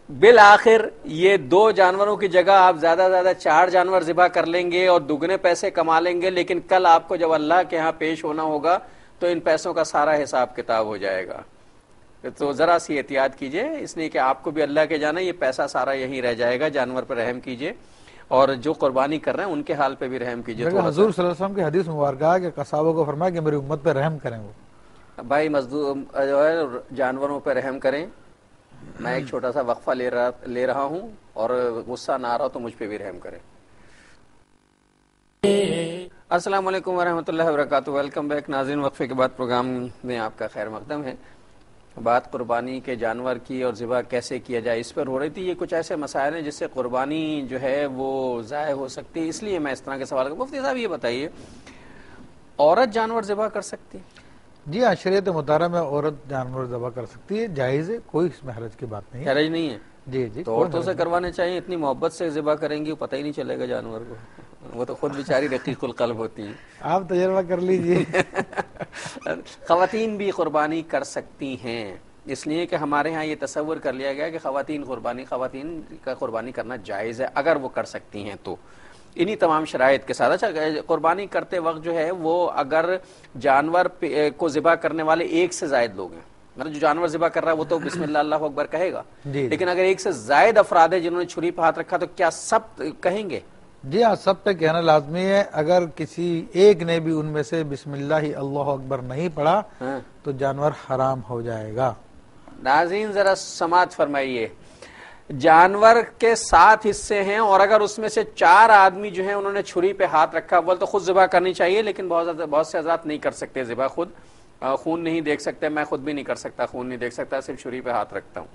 بالآخر یہ 2 جانوروں کی جگہ آپ زیادہ زیادہ 4 جانور ذبح کر لیں گے اور دگنے پیسے کما لیں گے، لیکن کل آپ کو جب اللہ کے ہاں پیش ہونا ہوگا تو ان پیسوں کا سارا حساب کتاب ہو جائے گا۔ تو ذرا سی احتیاط کیجئے، اس لیے کہ آپ کو بھی اللہ کے جانا، یہ پیسہ سارا یہیں رہ جائے گا۔ جانور پر رحم کیجئے، اور جو قربانی کر رہے ہیں ان کے حال پہ بھی رحم کیجئے۔ حضور صلی اللہ علیہ وسلم کی حدیث مبارکہ ہے کہ قصابوں کو فرمایا کہ میری امت پہ رحم کریں، وہ بھائی مزدور جو ہے جانوروں پہ رحم کریں۔ میں ایک چھوٹا سا وقفہ لے رہا ہوں، اور غصہ نہ آ رہا تو مجھ پہ بھی رحم کریں۔ السلام علیکم ورحمۃ اللہ وبرکاتہ، ویلکم بیک ناظرین۔ وقفے کے بعد پروگرام میں آپ کا خیر مقدم ہے۔ بات قربانی کے جانور کی اور ذبح کیسے کیا جائے اس پر ہو رہی تھی. یہ کچھ ایسے مسائل ہیں جس سے قربانی جو ہے وہ ضائع ہو سکتی ہے, اس لیے میں اس طرح کے سوال کروں. مفتی صاحب یہ بتائیے, عورت جانور ذبح کر سکتی ہے؟ جی ہاں, شریعت مطالعہ میں عورت جانور ذبح کر سکتی ہے, جائز ہے, کوئی اس میں حرج کی بات نہیں ہے. حرج نہیں ہے؟ جی جی, تو عورتوں سے کروانے چاہیے, اتنی محبت سے ذبح کریں گی, پتہ ہی نہیں چلے گا جانور کو, وہ تو خود بیچاری رقیق القلب ہوتی ہیں. آپ تجربہ کر لیجئے. خواتین بھی قربانی کر سکتی ہیں, اس لیے کہ ہمارے ہاں یہ تصور کر لیا گیا کہ خواتین کا قربانی کرنا جائز ہے اگر وہ کر سکتی ہیں تو انہی تمام شرائط کے ساتھ. اچھا, قربانی کرتے وقت جو ہے وہ اگر جانور کو ذبح کرنے والے ایک سے زائد لوگ ہیں, مطلب جو جانور ذبح کر رہا ہے وہ تو بسم اللہ اللہ اکبر کہے گا, لیکن اگر ایک سے زائد افراد ہیں جنہوں نے چھری پہ ہاتھ رکھا تو کیا سب کہیں گے؟ جی ہاں, سب پہ کہنا لازمی ہے. اگر کسی ایک نے بھی ان میں سے بسم اللہ اللہ اکبر نہیں پڑھا تو جانور حرام ہو جائے گا. ناظرین ذرا سماعت فرمائیے, جانور کے 7 حصے ہیں اور اگر اس میں سے 4 آدمی جو ہیں انہوں نے چھری پہ ہاتھ رکھا, بول تو خود ذبح کرنی چاہیے لیکن بہت سے حضرات نہیں کر سکتے ذبح خود, خون نہیں دیکھ سکتے, میں خود بھی نہیں کر سکتا, خون نہیں دیکھ سکتا, صرف چھری پہ ہاتھ رکھتا ہوں.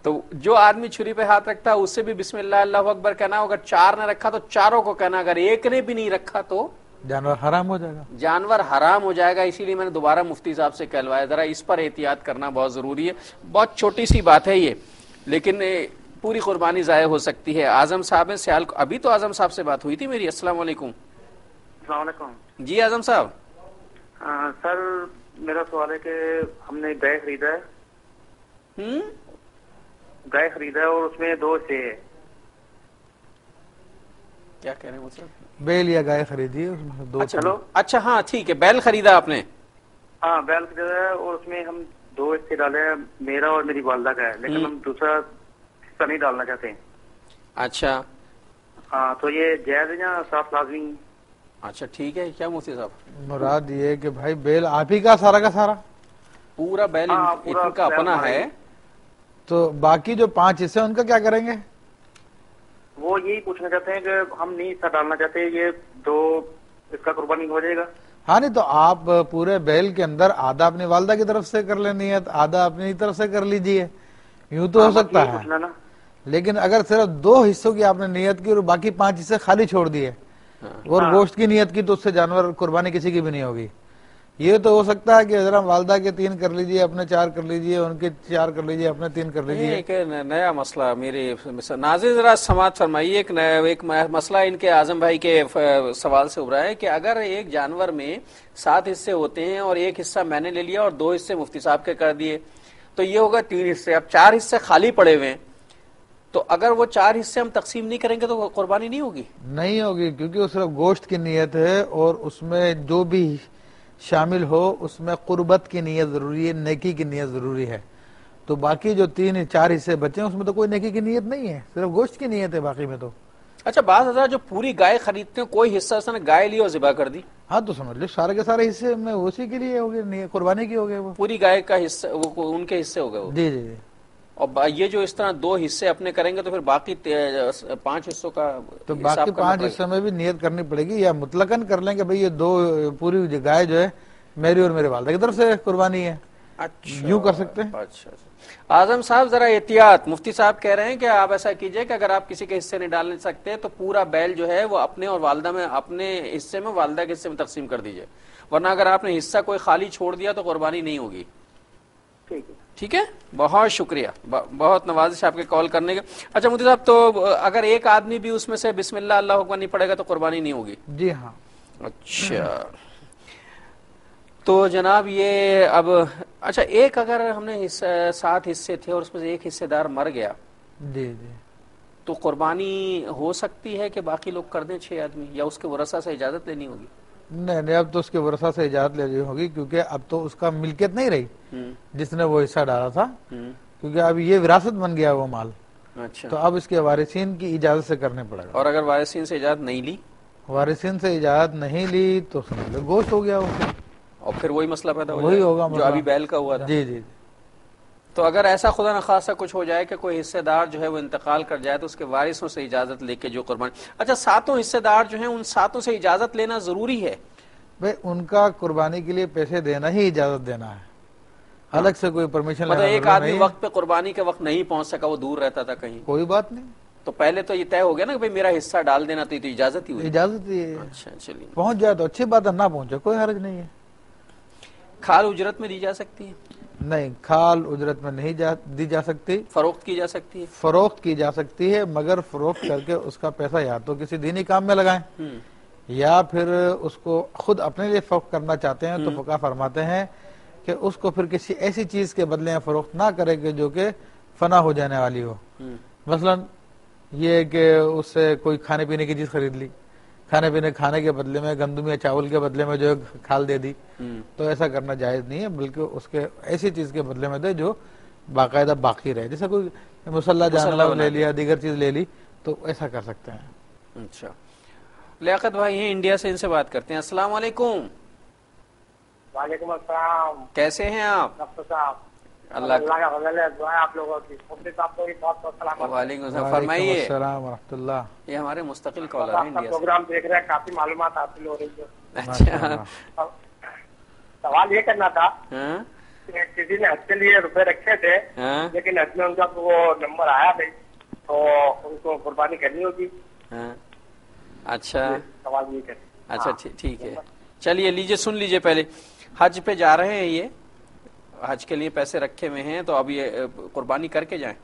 تو جو آدمی چھری پہ ہاتھ رکھتا ہے اس سے بھی بسم اللہ اللہ اکبر کہنا, اگر 4 نے رکھا تو چاروں کو کہنا, اگر ایک نے بھی نہیں رکھا تو جانور حرام ہو جائے گا. جانور حرام ہو جائے گا. اسی لیے میں نے دوبارہ مفتی صاحب سے کہلوایا, ذرا اس پر احتیاط کرنا بہت ضروری ہے. بہت چھوٹی سی بات ہے یہ, لیکن پوری قربانی ضائع ہو سکتی ہے. اعظم صاحب ہیں سیال, ابھی تو اعظم صاحب سے بات ہوئی تھی میری. السلام علیکم. السلام علیکم. جی اعظم صاحب. سر میرا سوال ہے کہ ہم نے گائے خریدا ہے, گائے خریدا ہے اور اس میں 2 حصے ہیں. کیا کہہ رہے ہیں مطلب؟ بیل یا گائے خریدی ہے, اس میں 2. چلو اچھا ہاں ٹھیک ہے, بیل خریدا آپ نے؟ ہاں بیل خریدا ہے اور اس میں ہم 2 حصے ڈالے ہیں, میرا اور میری والدہ کا ہے, لیکن ہم دوسرا حصہ نہیں ڈالنا چاہتے ہیں. اچھا ہاں, تو یہ جائز ہے یا صاف لازمی؟ اچھا ٹھیک ہے. کیا مفتی صاحب مراد یہ ہے کہ بھائی بیل آپ ہی کا سارا پورا بیل ان کا اپنا ہے, تو باقی جو 5 حصے ان کا کیا کریں گے؟ وہ یہی پوچھنا چاہتے ہیں کہ ہم نہیں حصہ ڈالنا چاہتے, یہ 2 اس کا قربانی ہو جائے گا؟ ہاں نہیں, تو آپ پورے بیل کے اندر آدھا اپنی والدہ کی طرف سے کر لینی ہے, آدھا اپنی طرف سے کر لیجئے, یوں تو ہو سکتا ہے. لیکن اگر صرف 2 حصوں کی آپ نے نیت کی اور باقی 5 حصے خالی چھوڑ دیے اور گوشت کی نیت کی, تو اس سے جانور قربانی کسی کی بھی نہیں ہوگی. یہ تو ہو سکتا ہے کہ حضرت والدہ کے 3 کر لیجئے, اپنے 4 کر لیجئے, ان کے 4 کر لیجئے, اپنے 3 کر لیجئے. ایک نیا مسئلہ میرے ناظرین ذرا سماعت فرمائیے, ایک مسئلہ ان کے اعظم بھائی کے سوال سے ابھرا ہے کہ اگر ایک جانور میں 7 حصے ہوتے ہیں اور ایک حصہ میں نے لے لیا اور 2 حصے مفتی صاحب کے کر دیے تو یہ ہوگا 3 حصے. اب 4 حصے خالی پڑے ہوئے ہیں, تو اگر وہ 4 حصے ہم تقسیم نہیں کریں گے تو قربانی نہیں ہوگی؟ نہیں ہوگی, کیونکہ وہ صرف گوشت کی نیت ہے اور اس میں جو بھی شامل ہو اس میں قربت کی نیت ضروری ہے, نیکی کی نیت ضروری ہے. تو باقی جو 3-4 حصے بچے ہیں اس میں تو کوئی نیکی کی نیت نہیں ہے, صرف گوشت کی نیت ہے باقی میں تو. اچھا, بعض حضرات جو پوری گائے خریدتے ہیں, کوئی حصہ اس نے گائے لی اور ذبح کر دی, ہاں تو سمجھ لو سارے کے سارے حصے میں اسی کے لیے ہو گئے, قربانی کی ہو گئے, وہ پوری گائے کا حصہ وہ ان کے حصے ہو گئے. جی جی جی. اور یہ جو اس طرح 2 حصے اپنے کریں گے تو پھر باقی 5 حصوں کا تو باقی 5 حصوں میں بھی نیت کرنی پڑے گی, یا مطلقاً کر لیں کہ بھئی یہ 2 پوری گائے جو ہے میری اور میرے والدہ کی طرف سے قربانی ہے. اچھا, یوں کر سکتے ہیں. اچھا اعظم صاحب ذرا احتیاط, مفتی صاحب کہہ رہے ہیں کہ آپ ایسا کیجئے کہ اگر آپ کسی کے حصے نہیں ڈالنے سکتے تو پورا بیل جو ہے وہ اپنے اور والدہ میں, اپنے حصے میں والدہ کے حصے میں تقسیم کر دیجئے, ورنہ اگر آپ نے حصہ کوئی خالی چھوڑ دیا تو قربانی نہیں ہوگی. ٹھیک ہے, بہت شکریہ, بہت نوازش آپ کے کال کرنے کے. اچھا مفتی صاحب, تو اگر ایک آدمی بھی اس میں سے بسم اللہ اللہ اکبر نہیں پڑے گا تو قربانی نہیں ہوگی؟ جی ہاں. اچھا, تو جناب یہ اب اچھا, ایک اگر ہم نے 7 حصے تھے اور اس میں سے ایک حصے دار مر گیا, جی جی, تو قربانی ہو سکتی ہے کہ باقی لوگ کر دیں 6 آدمی, یا اس کے ورثہ سے اجازت لینی ہوگی؟ نہیں, اب تو اس کے ورثہ سے اجازت لینی ہوگی, کیونکہ اب تو اس کا ملکیت نہیں رہی جس نے وہ حصہ ڈالا تھا, کیونکہ اب یہ وراثت بن گیا وہ مال. اچھا, تو اب اس کے وارثین کی اجازت سے کرنے پڑے گا. اور اگر وارثین سے اجازت نہیں لی؟ وارثین سے اجازت نہیں لی تو سمجھ لو گوشت ہو گیا وہ, اور پھر وہی مسئلہ پیدا ہو وہی جائے ہوگا جو ابھی بیل کا ہوا تھا. جی جی. تو اگر ایسا خدا نخواستہ کچھ ہو جائے کہ کوئی حصے دار جو ہے وہ انتقال کر جائے تو اس کے وارثوں سے اجازت لے کے جو قربانی. اچھا, 7 حصے دار جو ہیں ان 7 سے اجازت لینا ضروری ہے؟ بھائی ان کا قربانی کے لیے پیسے دینا ہی اجازت دینا ہے. الگ سے کوئی پرمیشن مطلب ایک آدمی وقت پہ قربانی کے وقت نہیں پہنچ سکا, وہ دور رہتا تھا کہیں, کوئی بات نہیں, تو پہلے تو یہ طے ہو گیا نا کہ میرا حصہ ڈال دینا, تو اجازت ہی ہوئی, اجازت ہی ہے. اچھا چلیے, پہنچ جائے تو اچھی بات ہے, نہ پہنچے کوئی حرج نہیں ہے. کھال اجرت میں دی جا سکتی ہے؟ نہیں, کھال اجرت میں نہیں دی جا سکتی. فروخت کی جا سکتی ہے؟ فروخت کی جا سکتی ہے, مگر فروخت کر کے اس کا پیسہ یا تو کسی دینی کام میں لگائیں یا پھر اس کو خود اپنے لیے فروخت کرنا چاہتے ہیں تو فقہ فرماتے ہیں کہ اس کو پھر کسی ایسی چیز کے بدلے میں فروخت نہ کرے کہ جو کہ فنا ہو جانے والی ہو. مثلا یہ کہ اس سے کوئی کھانے پینے کی چیز خرید لی, کھانے کے بدلے میں گندم یا چاول کے بدلے میں جو کھال دے دی, تو ایسا کرنا جائز نہیں ہے, بلکہ اس کے ایسی چیز کے بدلے میں دے جو باقاعدہ باقی رہے. جیسے کوئی مسلح جانور لے لیا, دیگر چیز لے لی, تو ایسا کر سکتے ہیں. اچھا, لیاقت بھائی ہیں انڈیا سے, ان سے بات کرتے ہیں. السلام علیکم. وعلیکم السلام, کیسے ہیں آپ؟ ڈاکٹر صاحب, اللہ کا فضل ہے, دعا آپ لوگوں کی. مفتی صاحب کو بھی بہت بہت سلام. وعلیکم السلام, فرمائیے. السلام ورحمۃ اللہ. یہ ہمارے مستقل کالر ہیں انڈیا سے. پروگرام دیکھ رہے ہیں, کافی معلومات حاصل ہو رہی ہے. اچھا, سوال یہ کرنا تھا, کسی نے حج کے لیے روپے رکھے تھے لیکن حج میں ان کا وہ نمبر آیا نہیں, تو ان کو قربانی کرنی ہوگی. اچھا, سوال یہ کریں. اچھا ٹھیک ہے, چلیے لیجیے, سن لیجیے. پہلے حج پہ جا رہے ہیں, یہ حج کے لیے پیسے رکھے ہوئے ہیں, تو اب یہ قربانی کر کے جائیں.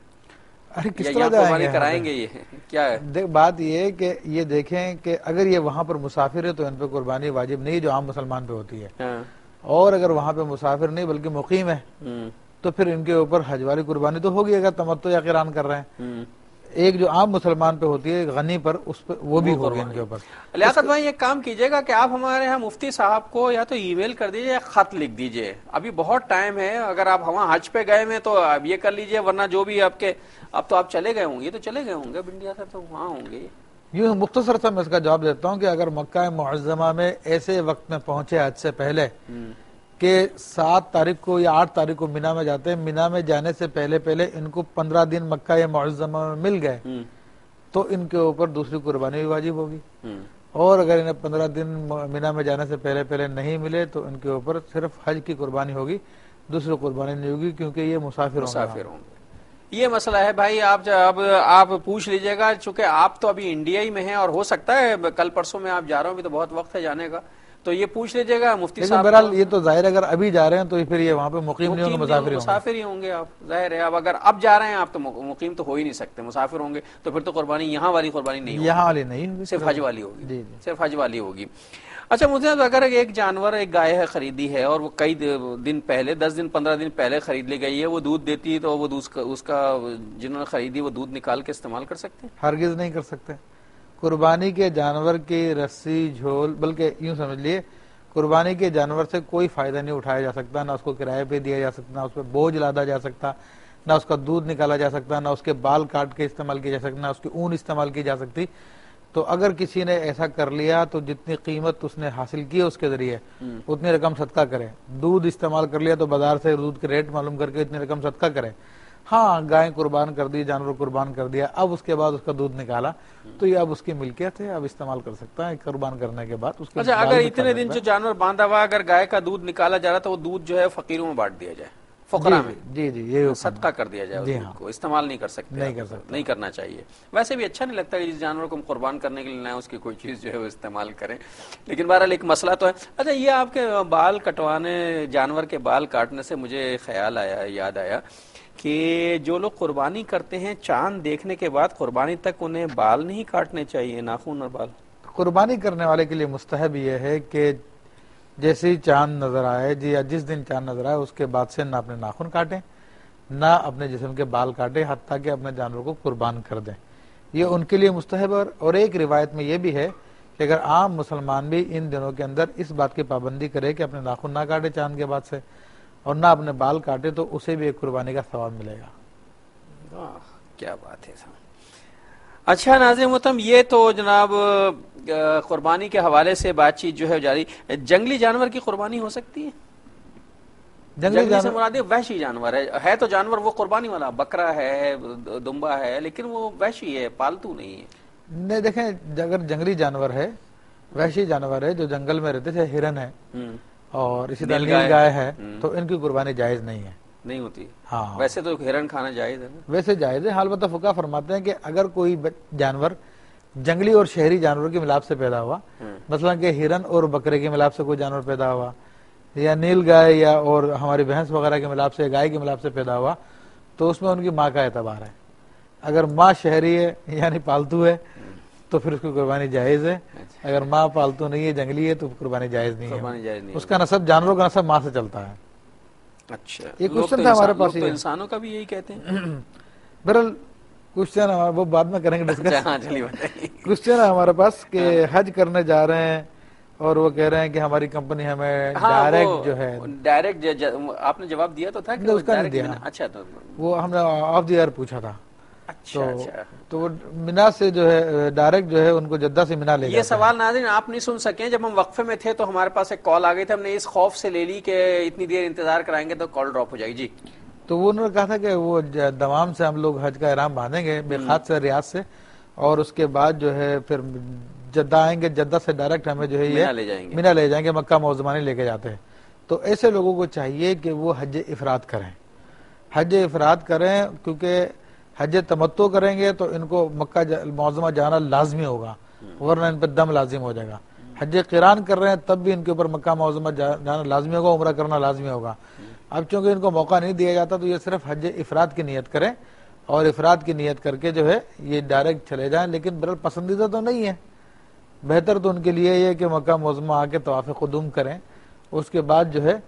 ارے کس یا طرح یہاں جائیں قربانی گے, کرائیں گے؟ یہ کیا ہے بات یہ ہے کہ یہ دیکھیں کہ اگر یہ وہاں پر مسافر ہے تو ان پہ قربانی واجب نہیں جو عام مسلمان پہ ہوتی ہے, اور اگر وہاں پہ مسافر نہیں بلکہ مقیم ہے تو پھر ان کے اوپر حج والی قربانی تو ہوگی اگر تمتع یا قران کر رہے ہیں. ایک جو عام مسلمان پہ ہوتی ہے غنی پر, اس پہ وہ بھی ہوگی ان کے اوپر. لیاقت بھائی ایک کام کیجیے گا کہ آپ ہمارے یہاں مفتی صاحب کو یا تو ای میل کر دیجیے یا خط لکھ دیجیے. ابھی بہت ٹائم ہے, اگر آپ وہاں حج پہ گئے ہیں تو اب یہ کر لیجیے, ورنہ جو بھی آپ کے, اب تو آپ چلے گئے ہوں گے, تو چلے گئے ہوں گے انڈیا سے, تو وہاں ہوں گے. یوں مختصر سا میں اس کا جواب دیتا ہوں کہ اگر مکہ معظمہ میں ایسے وقت میں پہنچے حج سے پہلے کہ 7 تاریخ کو یا 8 تاریخ کو مینا میں جاتے ہیں, مینا میں جانے سے پہلے ان کو 15 دن مکہ معظمہ میں مل گئے, تو ان کے اوپر دوسری قربانی بھی واجب ہوگی. اور اگر انہیں 15 دن مینا میں جانے سے پہلے نہیں ملے تو ان کے اوپر صرف حج کی قربانی ہوگی, دوسری قربانی نہیں ہوگی, کیونکہ یہ مسافر ہوں گے. یہ مسئلہ ہے بھائی. آپ پوچھ لیجئے گا, چونکہ آپ تو ابھی انڈیا ہی میں ہیں, اور ہو سکتا ہے کل پرسوں میں آپ جا رہے ہوں, تو بہت وقت ہے جانے کا, تو یہ پوچھ لیجئے گا مفتی صاحب. بہرحال یہ تو ظاہر ہے اگر ابھی جا رہے ہیں تو پھر یہ وہاں پہ مقیم نہیں ہوں گے, مسافر ہی ہوں گے آپ, ظاہر ہے. اب اگر اب جا رہے ہیں آپ تو مقیم تو ہو ہی نہیں سکتے, مسافر ہوں گے, تو پھر تو قربانی یہاں والی قربانی نہیں ہوگی, یہاں والی نہیں ہوگی, صرف حج والی ہوگی. صرف حج والی ہوگی. اچھا مجھے اگر ایک جانور, ایک گائے ہے خریدی ہے, اور وہ کئی دن پہلے 10 دن 15 دن پہلے خرید لی گئی ہے, وہ دودھ دیتی ہے, تو وہ اس کا جنہوں نے خریدی وہ دودھ نکال کے استعمال کر سکتے ہیں؟ ہرگز نہیں کر سکتے. قربانی کے جانور کی رسی جھول, بلکہ یوں سمجھ لیے قربانی کے جانور سے کوئی فائدہ نہیں اٹھایا جا سکتا, نہ اس کو کرائے پہ دیا جا سکتا, نہ اس پہ بوجھ لادا جا سکتا, نہ اس کا دودھ نکالا جا سکتا, نہ اس کے بال کاٹ کے استعمال کیا جا سکتا, نہ اس کی اون استعمال کی جا سکتی. تو اگر کسی نے ایسا کر لیا تو جتنی قیمت اس نے حاصل کی اس کے ذریعے اتنی رقم صدقہ کرے. دودھ استعمال کر لیا تو بازار سے دودھ کے ریٹ معلوم کر کے اتنی رقم صدقہ کرے. ہاں, گائے قربان کر دی, جانور قربان کر دیا, اب اس کے بعد اس کا دودھ نکالا, تو یہ اب اس کی ملکیت ہے, اب استعمال کر سکتا ہے قربان کرنے کے بعد. اس کے اچھا, اگر اتنے دن جو جانور باندھا ہوا, اگر گائے کا دودھ نکالا جا رہا تو وہ دودھ جو ہے فقیروں میں بانٹ دیا جائے, فقراء میں یہ صدقہ کر دیا جائے, اس کو استعمال نہیں کر سکتے, نہیں کرنا چاہیے. ویسے بھی اچھا نہیں لگتا کہ جس جانور کو ہم قربان کرنے کے لیے لائیں اس کی کوئی چیز جو ہے وہ استعمال کریں, لیکن بہرحال ایک مسئلہ تو ہے. اچھا, یہ آپ کے بال کٹوانے, جانور کے بال کاٹنے سے مجھے خیال آیا, یاد آیا کہ جو لوگ قربانی کرتے ہیں چاند دیکھنے کے بعد قربانی تک انہیں بال نہیں کاٹنے چاہیے, ناخن اور بال. قربانی کرنے والے کے لیے مستحب یہ ہے کہ جیسے چاند نظر آئے, یا جس دن چاند نظر آئے اس کے بعد سے نہ اپنے ناخن کاٹیں, نہ اپنے جسم کے بال کاٹیں, حتیٰ کہ اپنے جانور کو قربان کر دیں. یہ ان کے لیے مستحب ہے. اور ایک روایت میں یہ بھی ہے کہ اگر عام مسلمان بھی ان دنوں کے اندر اس بات کی پابندی کرے کہ اپنے ناخن نہ کاٹے چاند کے بعد سے اور نہ اپنے بال کاٹے, تو اسے بھی ایک قربانی کا ثواب ملے گا. کیا بات ہے. اچھا ناظرین محترم, یہ تو جناب قربانی کے حوالے سے بات چیت جو ہے جاری. جنگلی جانور کی قربانی ہو سکتی ہے؟ جنگلی سے مراد وحشی جانور ہے تو جانور وہ قربانی والا, بکرا ہے, دمبا ہے, لیکن وہ وحشی ہے, پالتو نہیں ہے. نہیں, دیکھیں, اگر جنگلی جانور ہے, وحشی جانور ہے جو جنگل میں رہتے, جیسے ہرن ہے, اور اسی طرح نیل گائے ہے تو ان کی قربانی جائز نہیں ہے، نہیں ہوتی. ہاں ویسے تو ہرن کھانا جائز ہے. ویسے جائز ہے، البتہ فقہا فرماتے ہیں کہ اگر کوئی جانور جنگلی اور شہری جانور کی ملاپ سے پیدا ہوا، مثلا کہ ہرن اور بکرے کی ملاپ سے کوئی جانور پیدا ہوا، یا نیل گائے یا اور ہماری بھینس وغیرہ کی ملاپ سے، گائے کی ملاپ سے پیدا ہوا، تو اس میں ان کی ماں کا اعتبار ہے. اگر ماں شہری ہے یعنی پالتو ہے تو پھر اس کی قربانی جائز ہے. اگر ماں پالتو نہیں ہے، جنگلی ہے، تو قربانی جائز نہیں ہے. اس کا نسب، جانوروں کا نسب ماں سے چلتا ہے. اچھا، یہ کوشچن تھا ہمارے پاس. انسانوں کا بھی یہی کہتے ہیں. بہرحال کوشچن وہ بعد میں کریں گے ڈسکس. کوشچن ہے ہمارے پاس کہ حج کرنے جا رہے ہیں اور وہ کہہ رہے ہیں کہ ہماری کمپنی ہمیں ڈائریکٹ جو ہے ڈائریکٹ، آپ نے جواب دیا تو تھا کہ اس کا نہیں دیا. اچھا، تو وہ ہم نے آف دی ایئر پوچھا تھا. تو وہ منا سے جو ہے ڈائریکٹ جو ہے ان کو جدہ سے منا لے جاتے ہیں. یہ سوال ناظرین آپ نہیں سن سکے. جب ہم وقفے میں تھے تو ہمارے پاس ایک کال آ گئی تھی، ہم نے اس خوف سے لے لی کہ اتنی دیر انتظار کرائیں گے تو کال ڈراپ ہو جائے گی. جی، تو وہ انہوں نے کہا تھا کہ وہ دمام سے ہم لوگ حج کا احرام باندھیں گے، میقات سے، ریاض سے، اور اس کے بعد جو ہے پھر جدہ آئیں گے. جدہ سے ڈائریکٹ ہمیں جو ہے یہ منا لے جائیں گے، مکہ معظمہ نہیں لے کے جاتے ہیں. تو ایسے لوگوں کو چاہیے کہ وہ حج افراد کریں. حج افراد کریں، کیونکہ حج تمتع کریں گے تو ان کو مکہ معظمہ جانا لازمی ہوگا، ورنہ ان پہ دم لازم ہو جائے گا. حج قران کر رہے ہیں تب بھی ان کے اوپر مکہ معظمہ جانا لازمی ہوگا، عمرہ کرنا لازمی ہوگا. اب چونکہ ان کو موقع نہیں دیا جاتا تو یہ صرف حج افراد کی نیت کریں، اور افراد کی نیت کر کے جو ہے یہ ڈائریکٹ چلے جائیں. لیکن برحال پسندیدہ تو نہیں ہے، بہتر تو ان کے لیے یہ کہ مکہ معظمہ آ کے طواف قدوم کریں، اس کے بعد جو ہے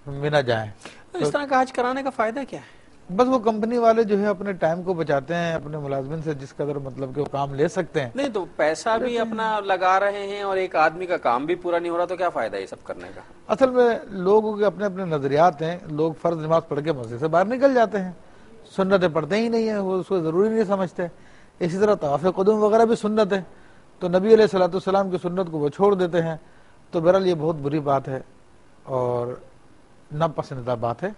منا جائیں. اس طرح کا حج کرانے کا فائدہ کیا ہے؟ بس وہ کمپنی والے جو ہے اپنے ٹائم کو بچاتے ہیں، اپنے ملازمین سے جس قدر مطلب کہ وہ کام لے سکتے ہیں. نہیں تو پیسہ بھی اپنا لگا رہے ہیں اور ایک آدمی کا کام بھی پورا نہیں ہو رہا، تو کیا فائدہ ہے یہ سب کرنے کا؟ اصل میں لوگوں کے اپنے اپنے نظریات ہیں. لوگ فرض نماز پڑھ کے مسجد سے باہر نکل جاتے ہیں، سنتیں پڑھتے ہی نہیں ہیں، وہ اس کو ضروری نہیں سمجھتے. اسی طرح طواف قدوم وغیرہ بھی سنت ہے، تو نبی علیہ الصلوۃ والسلام کی سنت کو وہ چھوڑ دیتے ہیں. تو بہرحال یہ بہت بری بات ہے اور ناپسندیدہ بات ہے.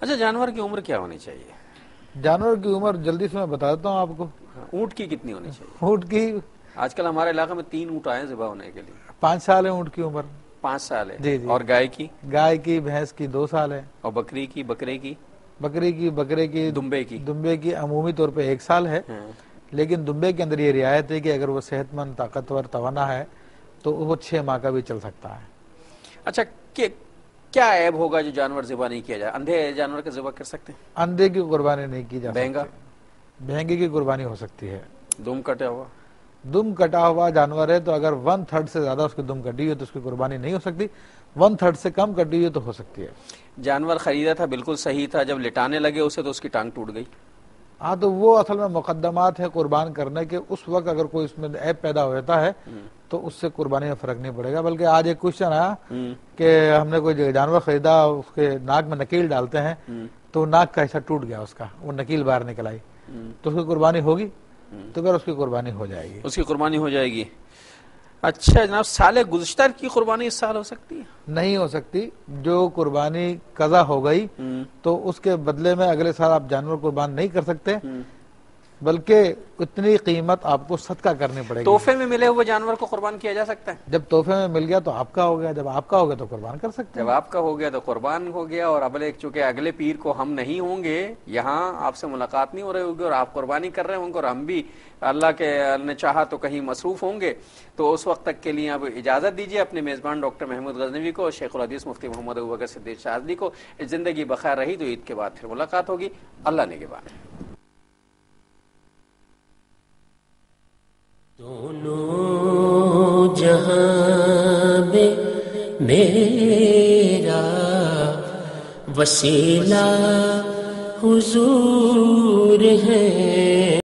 اچھا، جانور کی عمر کیا ہونی چاہیے؟ جانور کی عمر جلدی سے میں بتا دیتا ہوں آپ کو. اونٹ کی کتنی ہونی چاہیے؟ اونٹ کی آج کل ہمارے علاقے میں 3 اونٹ آئے ذبح ہونے کے لیے. 5 سال ہے اونٹ کی عمر. 5 سال ہے؟ جی جی. اور گائے کی؟ گائے کی، بھینس کی 2 سال ہے. اور بکری کی؟ بکرے کی، بکرے کی، دمبے کی عمومی طور پہ 1 سال ہے. لیکن دمبے کے اندر یہ رعایت ہے کہ اگر وہ صحت مند، طاقتور، توانا ہے تو وہ 6 ماہ کا بھی چل سکتا ہے. اچھا، کیا عیب ہوگا جو جانور ذبح نہیں کیا جائے؟ اندھے جانور کا ذبح کر سکتے ہیں؟ اندھے کی قربانی نہیں کی جا سکتی. بہنگے کی قربانی ہو سکتی ہے. دم کٹا ہوا؟ دم کٹا ہوا جانور ہے تو اگر 1/3 سے زیادہ اس کی دم کٹی ہوئی تو اس کی قربانی نہیں ہو سکتی. 1/3 سے کم کٹی ہوئی تو ہو سکتی ہے. جانور خریدا تھا، بالکل صحیح تھا، جب لٹانے لگے اسے تو اس کی ٹانگ ٹوٹ گئی. ہاں، تو وہ اصل میں مقدمات ہیں قربان کرنے کے. اس وقت اگر کوئی اس میں عیب پیدا ہو جاتا ہے تو اس سے قربانی میں فرق نہیں پڑے گا. بلکہ آج ایک کوشچن آیا کہ ہم نے کوئی جانور خریدا، اس کے ناک میں نکیل ڈالتے ہیں تو ناک کا حصہ ٹوٹ گیا، اس کا وہ نکیل باہر نکل آئی، تو اس کی قربانی ہوگی؟ تو پھر اس کی قربانی ہو جائے گی. اس کی قربانی ہو جائے گی. اچھا جناب، سال گزشتہ کی قربانی اس سال ہو سکتی ہے؟ نہیں ہو سکتی. جو قربانی قضا ہو گئی تو اس کے بدلے میں اگلے سال آپ جانور قربان نہیں کر سکتے، بلکہ اتنی قیمت آپ کو صدقہ کرنی پڑے گی. تحفے میں ملے ہوئے جانور کو قربان کیا جا سکتا ہے؟ جب تحفے میں مل گیا تو آپ کا ہو گیا، جب آپ کا ہو گیا تو قربان کر سکتے ہیں. جب آپ کا ہو گیا تو قربان ہو گیا. اور اب چونکہ اگلے پیر کو ہم نہیں ہوں گے، یہاں آپ سے ملاقات نہیں ہو رہی ہوگی اور آپ قربانی کر رہے ہوں گے اور ہم بھی اللہ کے نے چاہا تو کہیں مصروف ہوں گے، تو اس وقت تک کے لیے اب اجازت دیجیے اپنے میزبان ڈاکٹر محمود غزنوی کو اور شیخ الحدیث مفتی محمد ابوبکر صدیق شاذلی کو. زندگی بخیر رہی تو عید کے بعد پھر ملاقات ہوگی. اللہ نگہبان. دونوں جہاں میں میرا وسیلہ حضور ہے.